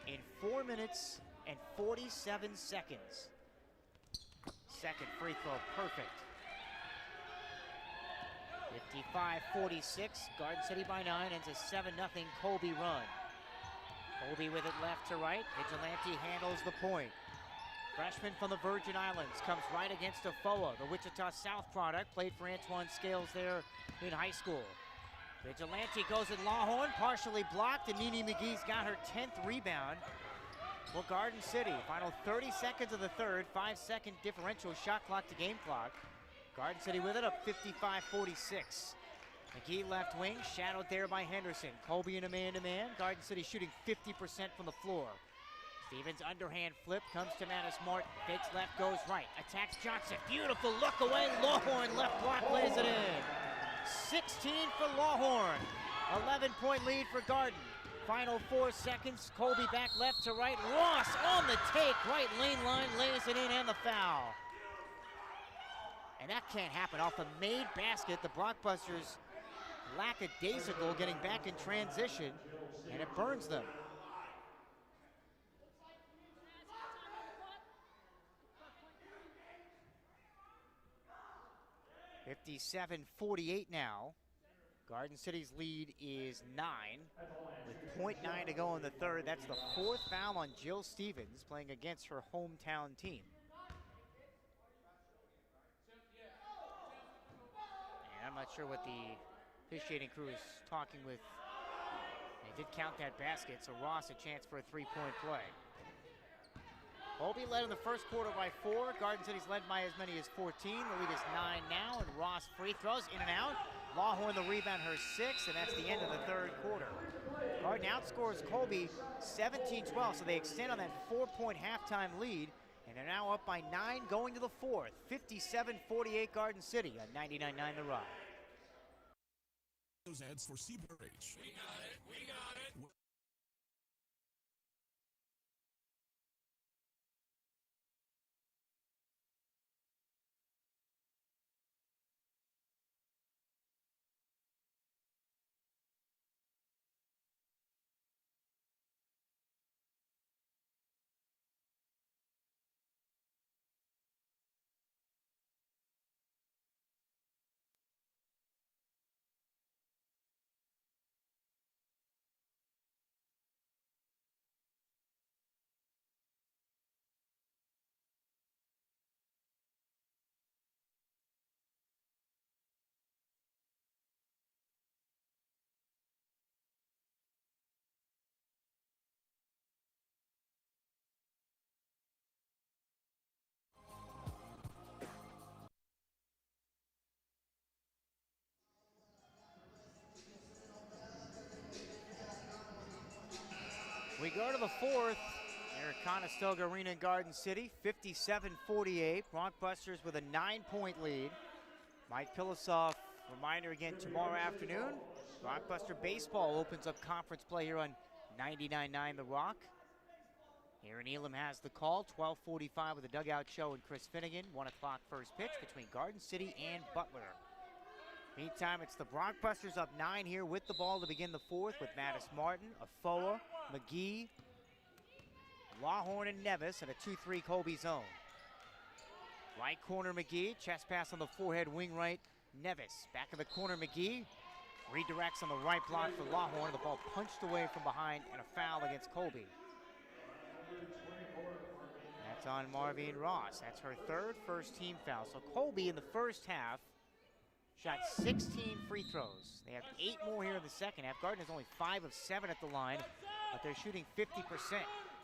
Speaker 1: in 4 minutes and 47 seconds. Second free throw, perfect. 55-46, Garden City by 9, ends a 7-0 Colby run. Colby with it left to right, Vigilante handles the point. Freshman from the Virgin Islands comes right against Afoa, the Wichita South product, played for Antoine Scales there in high school. Vigilante goes at Lawhorn, partially blocked, and Nene McGee's got her 10th rebound for Garden City. Final 30 seconds of the third, 5-second differential, shot clock to game clock. Garden City with it, up 55-46. McGee left wing, shadowed there by Henderson. Colby in a man-to-man. Garden City shooting 50% from the floor. Stevens underhand flip comes to Mattis Martin. Fakes left, goes right. Attacks Johnson. Beautiful look away. Lawhorn left block lays it in. 16 for Lawhorn. 11-point lead for Garden. Final 4 seconds. Colby back left to right. Ross on the take. Right lane line lays it in and the foul. And that can't happen. Off a made basket, the Blockbusters lackadaisical getting back in transition, and it burns them. 57-48 now. Garden City's lead is 9 with .9 to go in the third. That's the 4th foul on Jill Stevens playing against her hometown team. And I'm not sure what the officiating crew is talking with. They did count that basket, so Ross a chance for a 3-point play. Colby led in the first quarter by 4. Garden City's led by as many as 14. The lead is 9 now, and Ross free throws in and out. Lawhorn the rebound, her 6th, and that's the end of the third quarter. Garden outscores Colby 17-12, so they extend on that 4-point halftime lead, and they're now up by 9 going to the fourth. 57-48 Garden City on 99.9 The Rock.
Speaker 3: Those ads for CBRH. We got it. We got it.
Speaker 1: We go to the fourth here at Conestoga Arena in Garden City, 57-48. Blockbusters with a 9-point lead. Mike Pilosoff, reminder again tomorrow afternoon. Blockbuster Baseball opens up conference play here on 99.9 The Rock. Aaron Elam has the call, 12:45 with the Dugout Show and Chris Finnegan. 1 o'clock first pitch between Garden City and Butler. Meantime, it's the Blockbusters up 9 here with the ball to begin the fourth with Mattis Martin, Afoa, McGee, Lawhorn, and Nevis, and a 2-3 Colby zone. Right corner McGee, chest pass on the forehead, wing right, Nevis. Back of the corner McGee, redirects on the right block for Lawhorn. The ball punched away from behind and a foul against Colby. That's on Marvine Ross. That's her third first team foul. So Colby in the first half shot 16 free throws. They have 8 more here in the second half. Garden is only 5 of 7 at the line, but they're shooting 50%.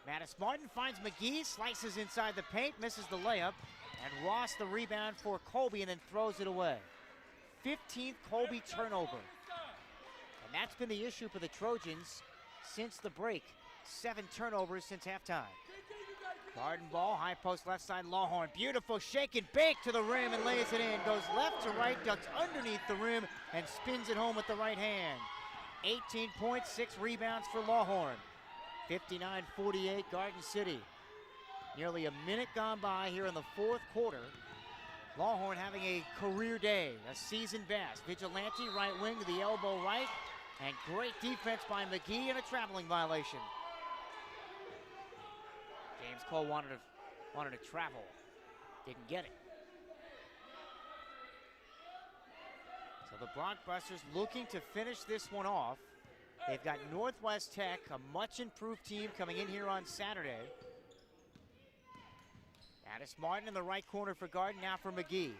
Speaker 1: Mattis Martin finds McGee, slices inside the paint, misses the layup, and Ross the rebound for Colby and then throws it away. 15th Colby turnover. And that's been the issue for the Trojans since the break. 7 turnovers since halftime. Garden ball, high post left side, Lawhorn. Beautiful shake and bake to the rim and lays it in. Goes left to right, ducks underneath the rim, and spins it home with the right hand. 18 points, 6 rebounds for Lawhorn. 59-48 Garden City. Nearly a minute gone by here in the fourth quarter. Lawhorn having a career day, a season best. Vigilante, right wing to the elbow right, and great defense by McGee and a traveling violation. James Cole wanted to travel, didn't get it. So the Blockbusters looking to finish this one off. They've got Northwest Tech, a much improved team coming in here on Saturday. Mattis Martin in the right corner for Garden, now for McGee.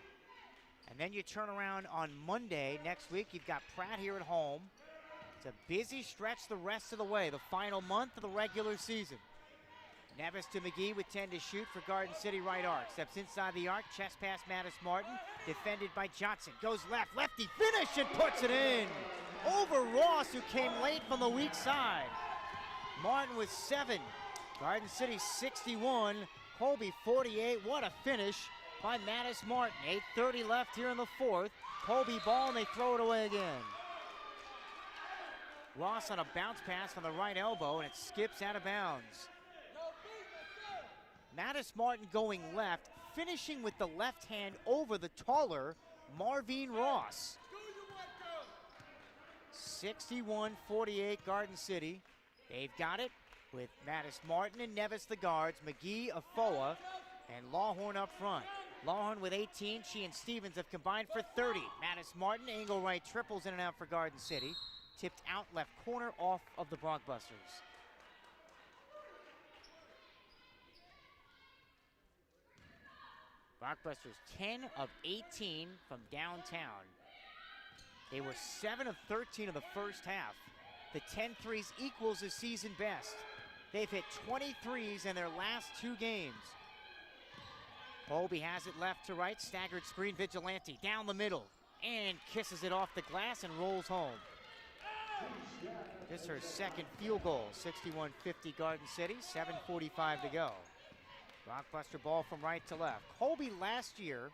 Speaker 1: And then you turn around on Monday next week. You've got Pratt here at home. It's a busy stretch the rest of the way, the final month of the regular season. Nevis to McGee with 10 to shoot for Garden City right arc. Steps inside the arc, chest pass Mattis Martin. Defended by Johnson. Goes left, lefty finish and puts it in. Over Ross, who came late from the weak side. Martin with 7. Garden City 61, Colby 48. What a finish by Mattis Martin. 8:30 left here in the fourth. Colby ball, and they throw it away again. Ross on a bounce pass from the right elbow, and it skips out of bounds. Mattis Martin going left, finishing with the left hand over the taller Marvin Ross. 61-48 Garden City. They've got it with Mattis Martin and Nevis the guards, McGee, Afoa, and Lawhorn up front. Lawhorn with 18, she and Stevens have combined for 30. Mattis Martin, angle right, triples in and out for Garden City. Tipped out left corner off of the Brockbusters. Brockbusters 10 of 18 from downtown. They were 7 of 13 in the first half. The 10 threes equals the season best. They've hit 23s in their last 2 games. Colby has it left to right, staggered screen, Vigilante down the middle, and kisses it off the glass and rolls home. Just her second field goal, 61-50 Garden City, 7:45 to go. Blockbuster ball from right to left. Colby last year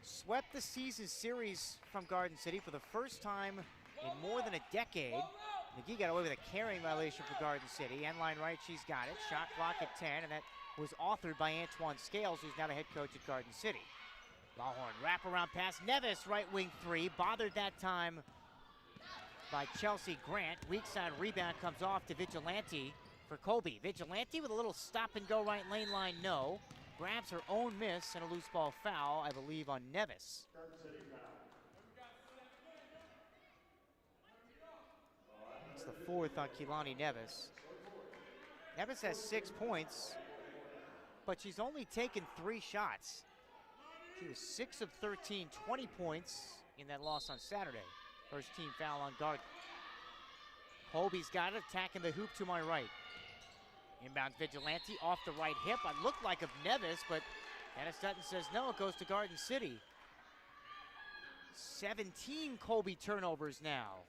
Speaker 1: swept the season series from Garden City for the first time in more than a decade. McGee got away with a carrying violation for Garden City. End line right, she's got it. Shot clock at 10, and that was authored by Antoine Scales, who's now the head coach at Garden City. Lawhorn wraparound pass, Nevis right wing 3, bothered that time by Chelsea Grant. Weak side rebound comes off to Vigilante for Colby. Vigilante with a little stop and go right lane line, no. Grabs her own miss and a loose ball foul, I believe, on Nevis. It's the 4th on Kehlani Nevis. Nevis has 6 points, but she's only taken 3 shots. She was 6 of 13, 20 points in that loss on Saturday. First team foul on Garden. Colby's got it, attacking the hoop to my right. Inbound Vigilante off the right hip. I looked like a Nevis, but Dennis Dutton says no, it goes to Garden City. 17 Colby turnovers now.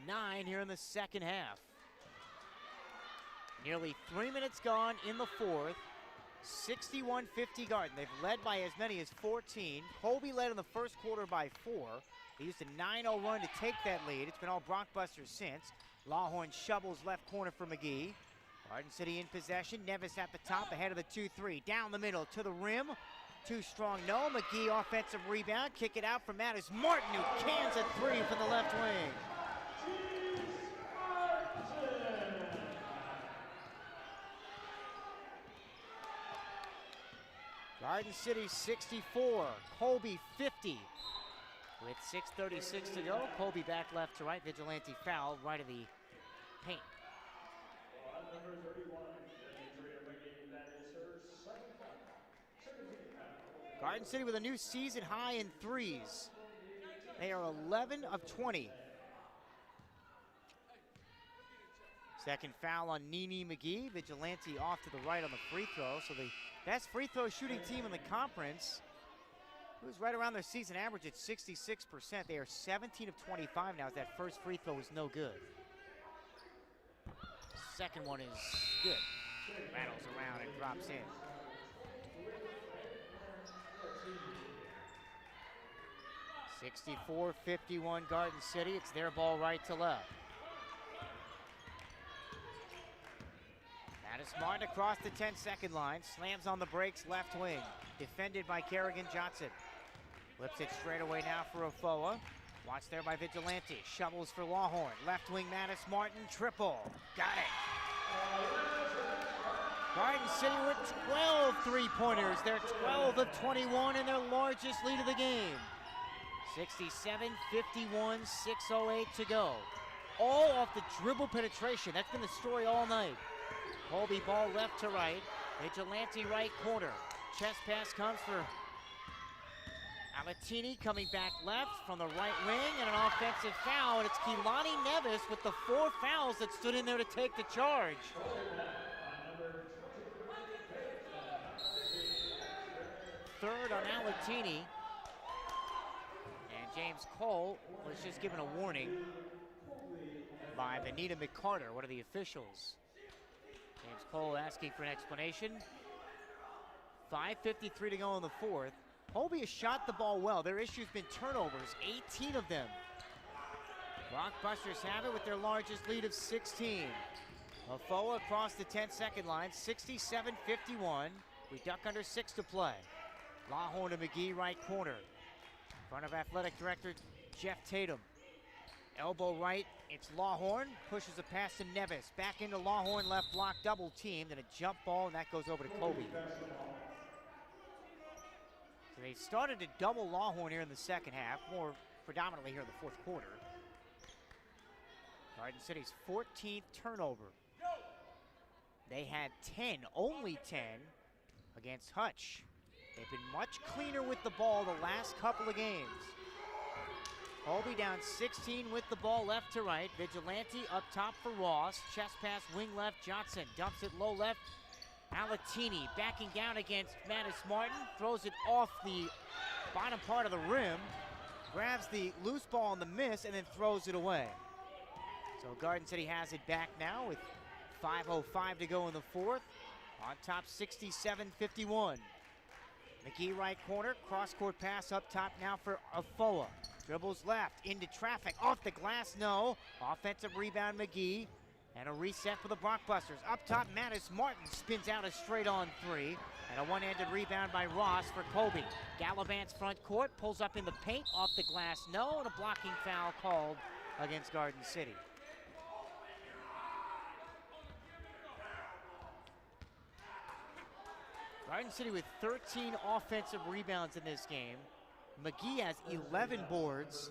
Speaker 1: 9 here in the second half. Nearly 3 minutes gone in the fourth. 61-50 Garden. They've led by as many as 14. Colby led in the first quarter by 4. They used a 9-0 run to take that lead. It's been all Brockbusters since. Lawhorn shovels left corner for McGee. Garden City in possession. Nevis at the top, ahead of the 2-3. Down the middle to the rim. Too strong, no. McGee offensive rebound. Kick it out for Mattis Martin, who cans a 3 from the left wing. Garden City 64, Colby 50. With 6:36 to go, Colby back left to right. Vigilante foul right of the paint. Garden City with a new season high in threes. They are 11 of 20. Second foul on Nene McGee. Vigilante off to the right on the free throw. So the best free throw shooting team in the conference, who's right around their season average at 66%. They are 17 of 25 now, as that first free throw was no good. Second one is good. Rattles around and drops in. (64-51) Garden City. It's their ball right to left. Mattis Martin across the 10-second line. Slams on the brakes, left wing. Defended by Kerrigan Johnson. Flips it straight away now for Afoa. Watched there by Vigilante. Shovels for Lawhorn. Left wing Mattis Martin. Triple. Got it. Garden City with 12 three-pointers. They're 12 of 21 in their largest lead of the game. 67-51, 6:08 to go. All off the dribble penetration. That's been the story all night. Colby ball left to right. Vigilante right corner. Chest pass comes for Alatini, coming back left from the right wing, and an offensive foul. And it's Kehlani Nevis with the 4 fouls that stood in there to take the charge. Third on Alatini. And James Cole was just given a warning. by Vanita McCarter, one of the officials. James Cole asking for an explanation. 5:53 to go in the fourth. Colby has shot the ball well. Their issue's been turnovers, 18 of them. Rockbusters have it with their largest lead of 16. Afoa across the 10-second line, 67-51. We duck under 6 to play. Lawhorn to McGee, right corner. In front of athletic director Jeff Tatum. Elbow right, it's Lawhorn. Pushes a pass to Nevis. Back into Lawhorn, left block, double team. Then a jump ball, and that goes over to Colby. So they started to double Lawhorn here in the second half, more predominantly here in the fourth quarter. Garden City's 14th turnover. They had 10, only 10, against Hutch. They've been much cleaner with the ball the last couple of games. Colby down 16 with the ball left to right. Vigilante up top for Ross. Chest pass wing left. Johnson dumps it low left. Alatini backing down against Mattis Martin. Throws it off the bottom part of the rim. Grabs the loose ball on the miss and then throws it away. So Garden City has it back now with 5:05 to go in the fourth. On top 67-51. McGee right corner. Cross-court pass up top now for Afoa. Dribbles left, into traffic, off the glass, no. Offensive rebound, McGee. And a reset for the Brockbusters. Up top, Mattis Martin spins out a straight-on three. And a one-handed rebound by Ross for Colby. Gallivant's front court, pulls up in the paint, off the glass, no. And a blocking foul called against Garden City. Garden City with 13 offensive rebounds in this game. McGee has 11 boards.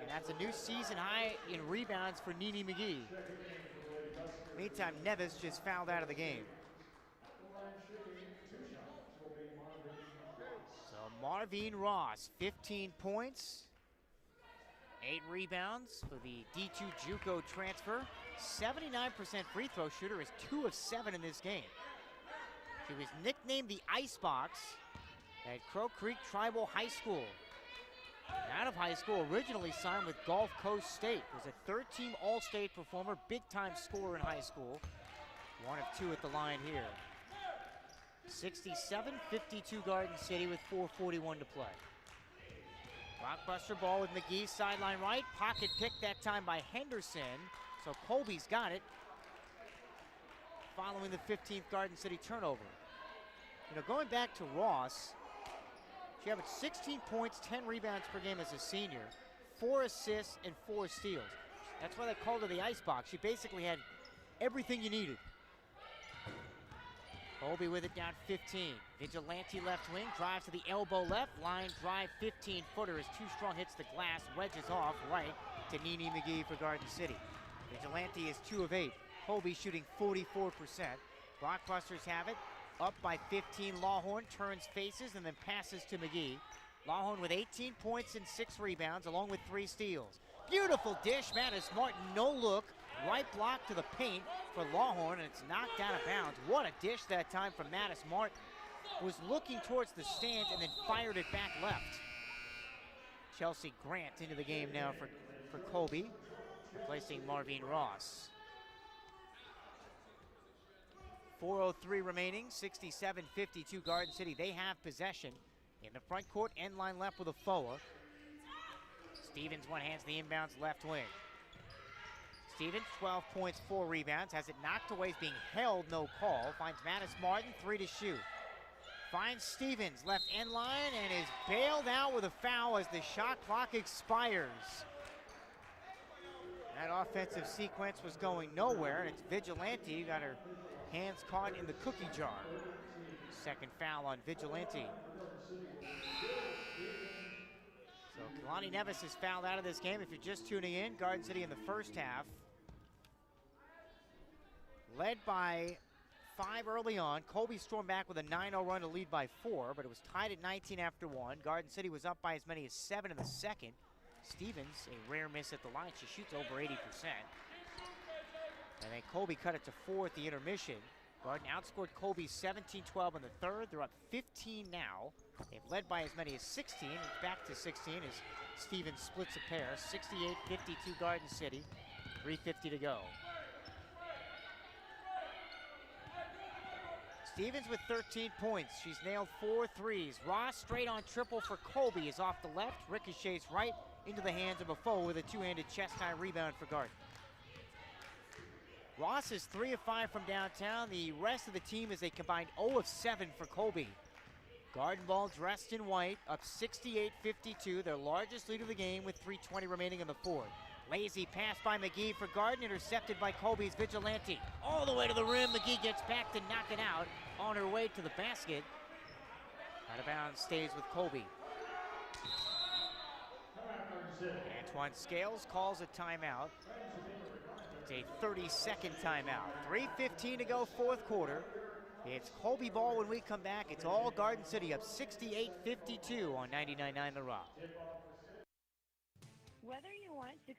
Speaker 1: And that's a new season high in rebounds for Nene McGee. Meantime, Nevis just fouled out of the game. So Marvin Ross, 15 points, 8 rebounds for the D2 JUCO transfer. 79% free throw shooter, is 2 of 7 in this game. She was nicknamed the Icebox at Crow Creek Tribal High School. Out of high school, originally signed with Gulf Coast State. Was a third-team All-State performer, big-time scorer in high school. 1 of 2 at the line here. 67-52 Garden City with 4:41 to play. Blockbuster ball with McGee, sideline right. Pocket pick that time by Henderson. So Colby's got it. Following the 15th Garden City turnover. You know, going back to Ross, she averaged 16 points, 10 rebounds per game as a senior, 4 assists and 4 steals. That's why they called her the Icebox. She basically had everything you needed. Colby with it down 15. Vigilante left wing, drives to the elbow left, line drive 15-footer as Too Strong hits the glass, wedges off right to Nene McGee for Garden City. Vigilante is 2 of 8. Colby shooting 44%. Blockbusters have it. Up by 15, Lawhorn turns faces and then passes to McGee. Lawhorn with 18 points and 6 rebounds along with 3 steals. Beautiful dish, Mattis Martin, no look. Right block to the paint for Lawhorn, and it's knocked out of bounds. What a dish that time from Mattis Martin. Was looking towards the stands and then fired it back left. Chelsea Grant into the game now for Colby, replacing Marvin Ross. 4:03 remaining, 67-52 Garden City. They have possession in the front court, end line left with Afoa. Stevens one-hands the inbounds left wing. Stevens, 12 points, 4 rebounds, has it knocked away, is being held, no call. Finds Mattis Martin, 3 to shoot. Finds Stevens, left end line, and is bailed out with a foul as the shot clock expires. That offensive sequence was going nowhere, and it's Vigilante who got her hands caught in the cookie jar. Second foul on Vigilante. So Kalani Nevis is fouled out of this game. If you're just tuning in, Garden City in the first half led by 5 early on. Colby stormed back with a 9-0 run to lead by 4, but it was tied at 19 after 1. Garden City was up by as many as 7 in the second. Stevens, a rare miss at the line. She shoots over 80%. And then Colby cut it to 4 at the intermission. Garden outscored Colby 17-12 in the third. They're up 15 now. They've led by as many as 16. It's back to 16 as Stevens splits a pair. 68-52 Garden City. 3:50 to go. Stevens with 13 points. She's nailed 4 threes. Ross straight on triple for Colby is off the left. Ricochets right into the hands of a foe with a two-handed chest-high rebound for Garden. Ross is 3 of 5 from downtown. The rest of the team is a combined 0 of 7 for Colby. Garden ball dressed in white, up 68-52, their largest lead of the game with 3:20 remaining in the fourth. Lazy pass by McGee for Garden, intercepted by Colby's Vigilante. All the way to the rim, McGee gets back to knock it out on her way to the basket. Out of bounds, stays with Colby. Antoine Scales calls a timeout. It's a 30-second timeout. 3:15 to go, fourth quarter. It's Colby ball when we come back. It's all Garden City up 68-52 on 99.9 The Rock.
Speaker 4: Whether you want to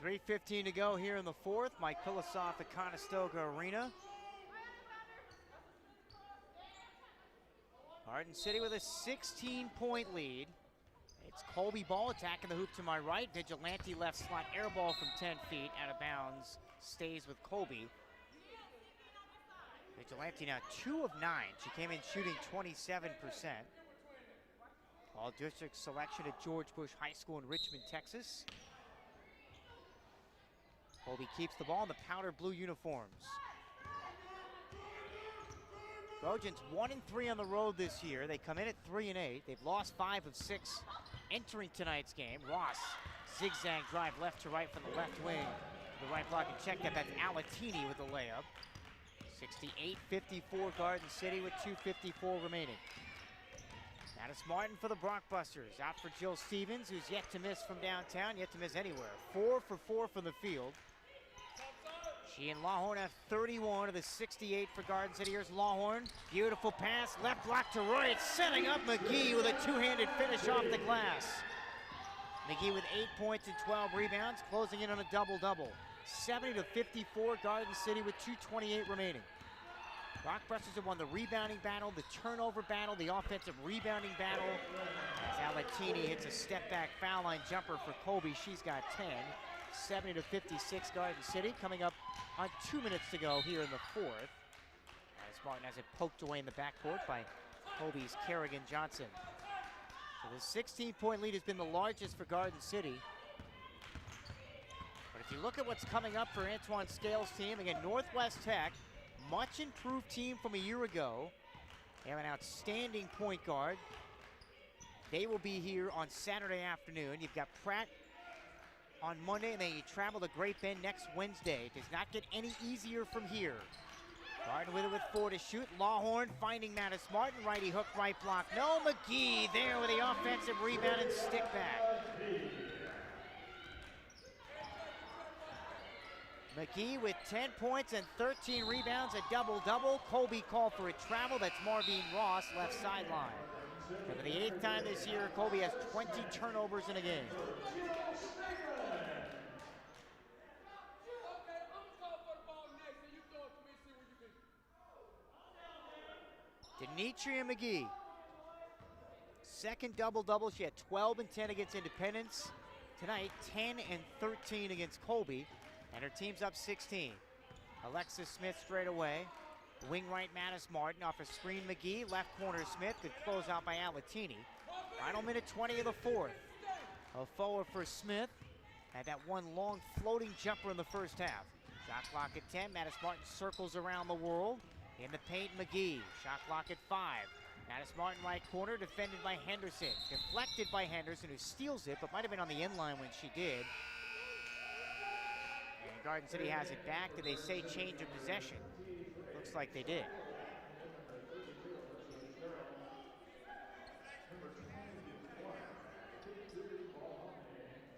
Speaker 1: 3:15 to go here in the fourth. Mike Pilasoff at Conestoga Arena. Garden City with a 16-point lead. It's Colby ball attacking the hoop to my right. Vigilante left slot air ball from 10 feet out of bounds. Stays with Colby. Vigilante now 2 of 9. She came in shooting 27%. All district selection at George Bush High School in Richmond, Texas. Colby keeps the ball in the powder blue uniforms. Trojans 1-3 on the road this year. They come in at 3-8. They've lost 5 of 6 entering tonight's game. Ross, zigzag drive left to right from the left wing. The right block and check that. That's Alatini with the layup. 68-54 Garden City with 2:54 remaining. Mattis Martin for the Brockbusters. Out for Jill Stevens, who's yet to miss from downtown, yet to miss anywhere. 4 for 4 from the field. She and Lawhorn have 31 of the 68 for Garden City. Here's Lawhorn. Beautiful pass. Left block to right. Setting up McGee with a two-handed finish off the glass. McGee with 8 points and 12 rebounds, closing in on a double-double. 70-54 Garden City with 2:28 remaining. Brockbusters have won the rebounding battle, the turnover battle, the offensive rebounding battle. As Alatini hits a step-back foul line jumper for Colby. She's got 10. 70-56 Garden City, coming up on 2 minutes to go here in the fourth. As Martin has it poked away in the backcourt by Colby's Kerrigan Johnson. So the 16-point lead has been the largest for Garden City. But if you look at what's coming up for Antoine Scales' team, again, Northwest Tech, much improved team from a year ago. They have an outstanding point guard. They will be here on Saturday afternoon. You've got Pratt on Monday, and then you travel to Great Bend next Wednesday. It does not get any easier from here. Garden with it with 4 to shoot. Lawhorn finding Mattis Martin. Righty hook, right block. No, McGee there with the offensive rebound and stick back. McGee with 10 points and 13 rebounds, a double-double. Colby called for a travel. That's Marvine Ross, left sideline. And for the 8th time this year, Colby has 20 turnovers in a game. Denitria McGee Second double-double. She had 12 and 10 against Independence. Tonight, 10 and 13 against Colby, and her team's up 16. Alexis Smith straight away. Wing right, Mattis Martin off a screen. McGee, left corner Smith. Good close out by Alatini. Final minute 20 of the fourth. A forward for Smith. Had that one long floating jumper in the first half. Shot clock at 10. Mattis Martin circles around the world. In the paint, McGee. Shot clock at 5. Mattis Martin right corner, defended by Henderson. Deflected by Henderson, who steals it, but might have been on the end line when she did. And Garden City has it back. Did they say change of possession? Looks like they did.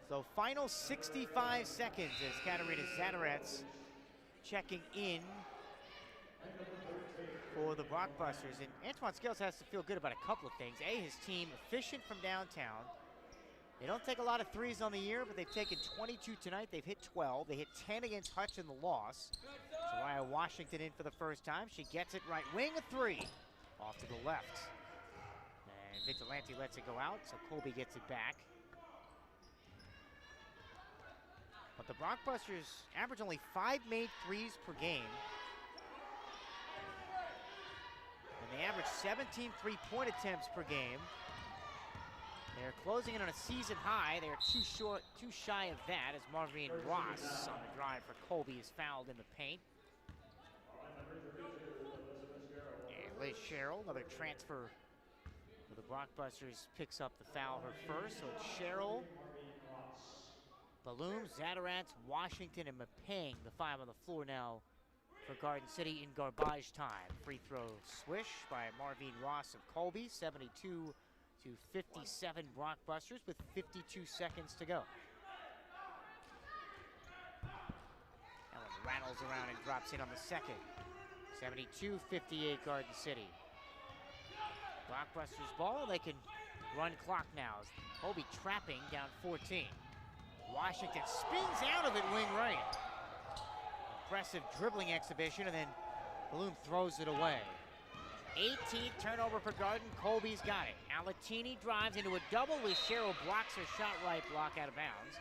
Speaker 1: So final 65 seconds as Katarina Zadarets checking in for the Blockbusters. And Antoine Scales has to feel good about a couple of things. A, his team efficient from downtown. They don't take a lot of threes on the year, but they've taken 22 tonight. They've hit 12. They hit 10 against Hutch in the loss. Soraya Washington in for the first time. She gets it right wing, a 3. Off to the left. And Vigilante lets it go out, so Colby gets it back. But the Blockbusters average only 5 made threes per game. And they average 17 three-point attempts per game. They're closing in on a season high. They're too shy of that as Marvin Ross on the drive for Colby is fouled in the paint. And Liz Sherrill, another transfer for the Blockbusters, picks up the foul her first. So it's Sherrill, Balloon, Zadarats, Washington, and Mapeng, the 5 on the floor now for Garden City in garbage time. Free throw swish by Marvin Ross of Colby, 72 to 57 Blockbusters with 52 seconds to go. Ellen rattles around and drops in on the second. 72-58 Garden City. Blockbusters ball, they can run clock now. Colby trapping down 14. Washington spins out of it wing right. Impressive dribbling exhibition, and then Balloon throws it away. 18th turnover for Garden. Colby's got it. Alatini drives into a double with Cheryl blocks her shot right block out of bounds.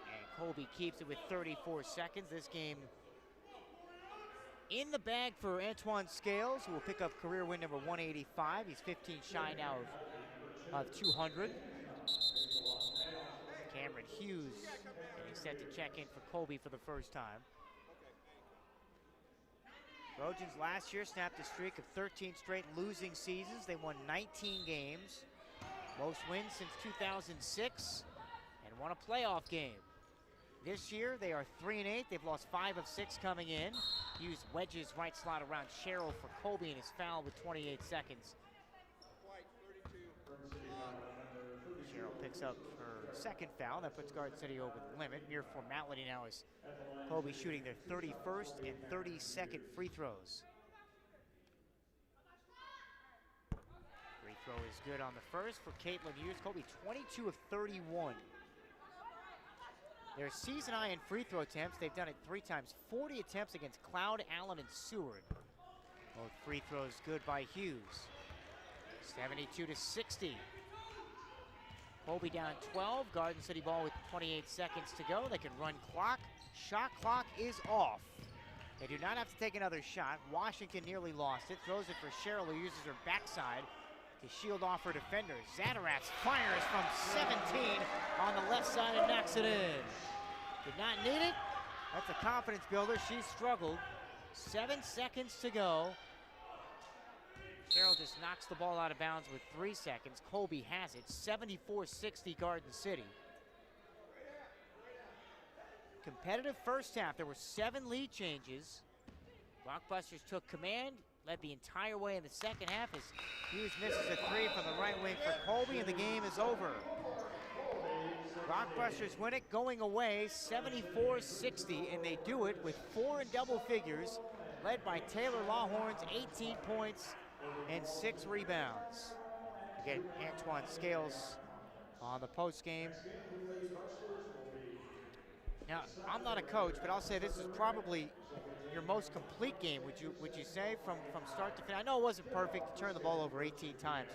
Speaker 1: And Colby keeps it with 34 seconds. This game in the bag for Antoine Scales, who will pick up career win number 185. He's 15 shy now of 200. Cameron Hughes, and he's set to check in for Colby for the first time. Trojans last year snapped a streak of 13 straight losing seasons. They won 19 games, most wins since 2006, and won a playoff game. This year, they are 3-8. They've lost 5 of 6 coming in. Used wedges right slot around Sherrill for Colby and his foul with 28 seconds. Sherrill picks up her second foul. That puts Garden City over the limit. Mere formality now is Colby shooting their 31st and 32nd free throws. Free throw is good on the first for Caitlin Hughes. Colby 22 of 31. Their season high in free throw attempts. They've done it 3 times. 40 attempts against Cloud, Allen, and Seward. Both free throws good by Hughes. 72 to 60. Colby down 12. Garden City ball with 28 seconds to go. They can run clock. Shot clock is off. They do not have to take another shot. Washington nearly lost it. Throws it for Sherrill, who uses her backside to shield off her defender. Zadarats fires from 17 on the left side and knocks it in. Did not need it. That's a confidence builder. She struggled. 7 seconds to go. Sherrill just knocks the ball out of bounds with 3 seconds. Colby has it. 74-60 Garden City. Competitive first half. There were 7 lead changes. Blockbusters took command, led the entire way in the second half as Hughes misses a 3 from the right wing for Colby, and the game is over. Blockbusters win it going away 74-60, and they do it with 4 in double figures, led by Taylor Lawhorns, 18 points and 6 rebounds. Again, Antoine Scales on the post game. Now, I'm not a coach, but I'll say this is probably your most complete game, would you say, from start to finish? I know it wasn't perfect. You turned the ball over 18 times,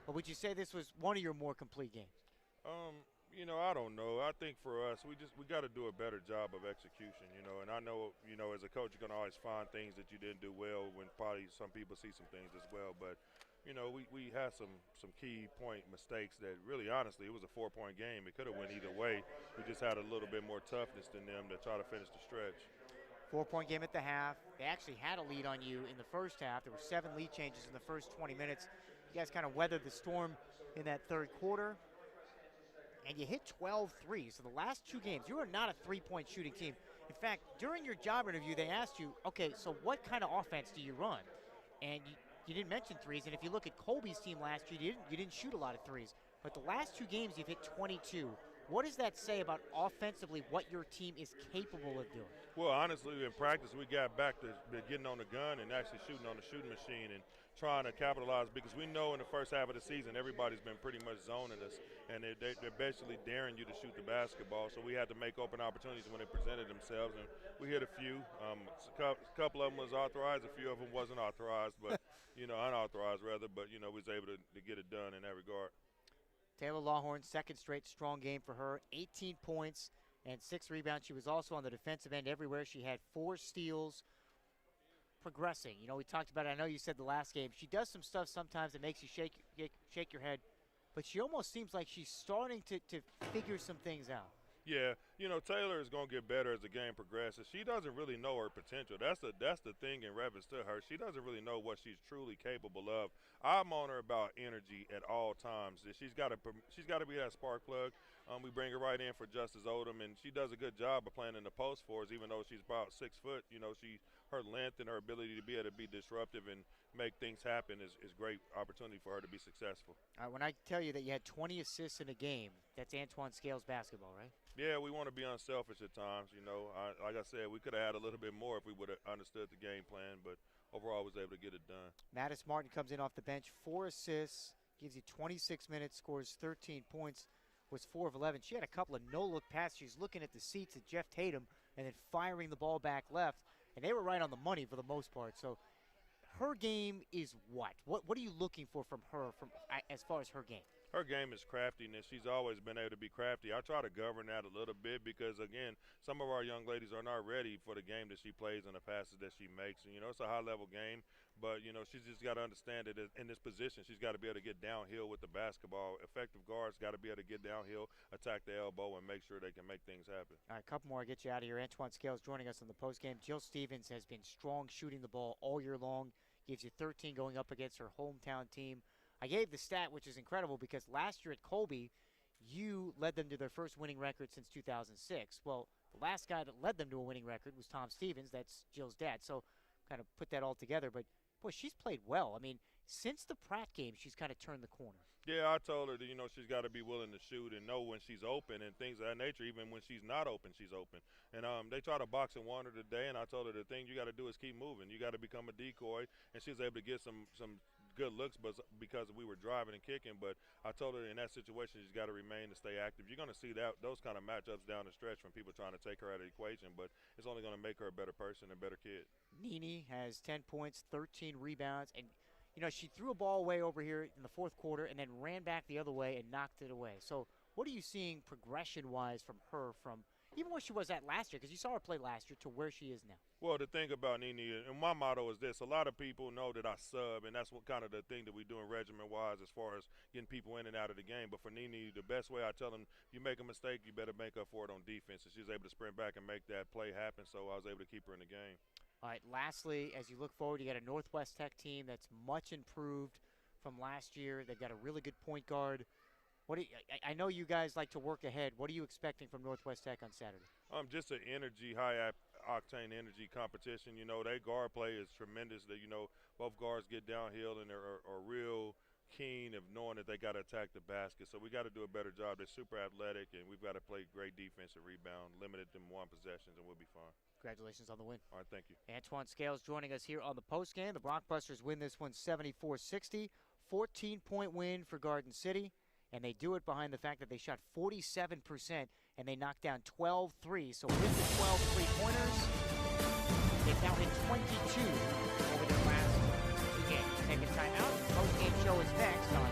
Speaker 1: but would you say this was one of your more complete games?
Speaker 15: I don't know. I think for us, we got to do a better job of execution, and I know, as a coach, you're going to always find things that you didn't do well when probably some people see some things as well. But, we had some key point mistakes that really, honestly, it was a 4-point game. It could have went either way. We just had a little bit more toughness than them to try to finish the stretch.
Speaker 1: 4-point game at the half. They actually had a lead on you in the first half. There were 7 lead changes in the first 20 minutes. You guys kind of weathered the storm in that third quarter. And you hit 12 threes. So the last 2 games, you are not a 3-point shooting team. In fact, during your job interview, they asked you, okay, so what kind of offense do you run? And you didn't mention threes. And if you look at Colby's team last year, you didn't shoot a lot of threes. But the last 2 games, you've hit 22. What does that say about offensively what your team is capable of doing?
Speaker 15: Well, honestly, in practice, we got back to getting on the gun and actually shooting on the shooting machine and trying to capitalize, because we know in the first half of the season everybody's been pretty much zoning us, and they're basically daring you to shoot the basketball. So we had to make open opportunities when they presented themselves, and we hit a few. A couple of them was authorized, a few of them wasn't authorized, but unauthorized rather. But we was able to get it done in that regard.
Speaker 1: Taylor Lawhorn, second straight strong game for her, 18 points and 6 rebounds. She was also on the defensive end everywhere. She had 4 steals. Progressing. We talked about it. I know you said the last game. She does some stuff sometimes that makes you shake your head, but she almost seems like she's starting to figure some things out.
Speaker 15: Yeah, Taylor is going to get better as the game progresses. She doesn't really know her potential. That's the thing in reference to her. She doesn't really know what she's truly capable of. I'm on her about energy at all times. She's got to be that spark plug. We bring her right in for Justice Odom, and she does a good job of playing in the post for us, even though she's about 6 foot. Her length and her ability to be able to be disruptive and make things happen is great opportunity for her to be successful.
Speaker 1: All right, when I tell you that you had 20 assists in a game, that's Antoine Scales basketball, right?
Speaker 15: Yeah, we want to be unselfish at times. Like I said, we could have had a little bit more if we would have understood the game plan, but overall was able to get it done.
Speaker 1: Mattis Martin comes in off the bench, 4 assists, gives you 26 minutes, scores 13 points, was 4 of 11. She had a couple of no-look passes. She's looking at the seats at Jeff Tatum and then firing the ball back left, and they were right on the money for the most part. So her game is what? What are you looking for from her as far as her game?
Speaker 15: Her game is craftiness. She's always been able to be crafty. I try to govern that a little bit because, again, some of our young ladies are not ready for the game that she plays and the passes that she makes. And, it's a high-level game, but, she's just got to understand that in this position, she's got to be able to get downhill with the basketball. Effective guards got to be able to get downhill, attack the elbow, and make sure they can make things happen.
Speaker 1: All right, a couple more. I'll get you out of here. Antoine Scales joining us on the postgame. Jill Stevens has been strong shooting the ball all year long. Gives you 13 going up against her hometown team. I gave the stat, which is incredible, because last year at Colby, you led them to their first winning record since 2006. Well, the last guy that led them to a winning record was Tom Stevens. That's Jill's dad. So kind of put that all together. But, boy, she's played well. I mean, since the Pratt game, she's kind of turned the corner.
Speaker 15: Yeah, I told her that, she's got to be willing to shoot and know when she's open and things of that nature. Even when she's not open, she's open. And they try to box and wander today, and I told her the thing you got to do is keep moving. You got to become a decoy, and she was able to get some good looks but because we were driving and kicking. But I told her in that situation she's got to remain and stay active. You're going to see those kind of matchups down the stretch from people trying to take her out of the equation, but it's only going to make her a better person and a better kid.
Speaker 1: Nene has 10 points, 13 rebounds, and she threw a ball away over here in the fourth quarter and then ran back the other way and knocked it away. So what are you seeing progression-wise from her from even where she was at last year, because you saw her play last year, to where she is now?
Speaker 15: Well, the thing about Nene, and my motto is this, a lot of people know that I sub, and that's what kind of the thing that we do in regimen-wise as far as getting people in and out of the game. But for Nene, the best way I tell them, you make a mistake, you better make up for it on defense. And she was able to sprint back and make that play happen, so I was able to keep her in the game.
Speaker 1: All right, lastly, as you look forward, you got a Northwest Tech team that's much improved from last year. They've got a really good point guard. I know you guys like to work ahead. What are you expecting from Northwest Tech on Saturday?
Speaker 15: Just an high-octane energy competition. Their guard play is tremendous. Both guards get downhill and are real keen of knowing that they got to attack the basket. So we got to do a better job. They're super athletic, and we've got to play great defense and rebound, limited them 1 possessions, and we'll be fine.
Speaker 1: Congratulations on the win.
Speaker 15: All right, thank you.
Speaker 1: Antoine Scales joining us here on the postgame. The Blockbusters win this one 74-60. 14-point win for Garden City, and they do it behind the fact that they shot 47% and they knocked down 12 threes. So with the 12 three-pointers, they've now hit 22 over their last 2 games. Take a timeout. Post-game show is next on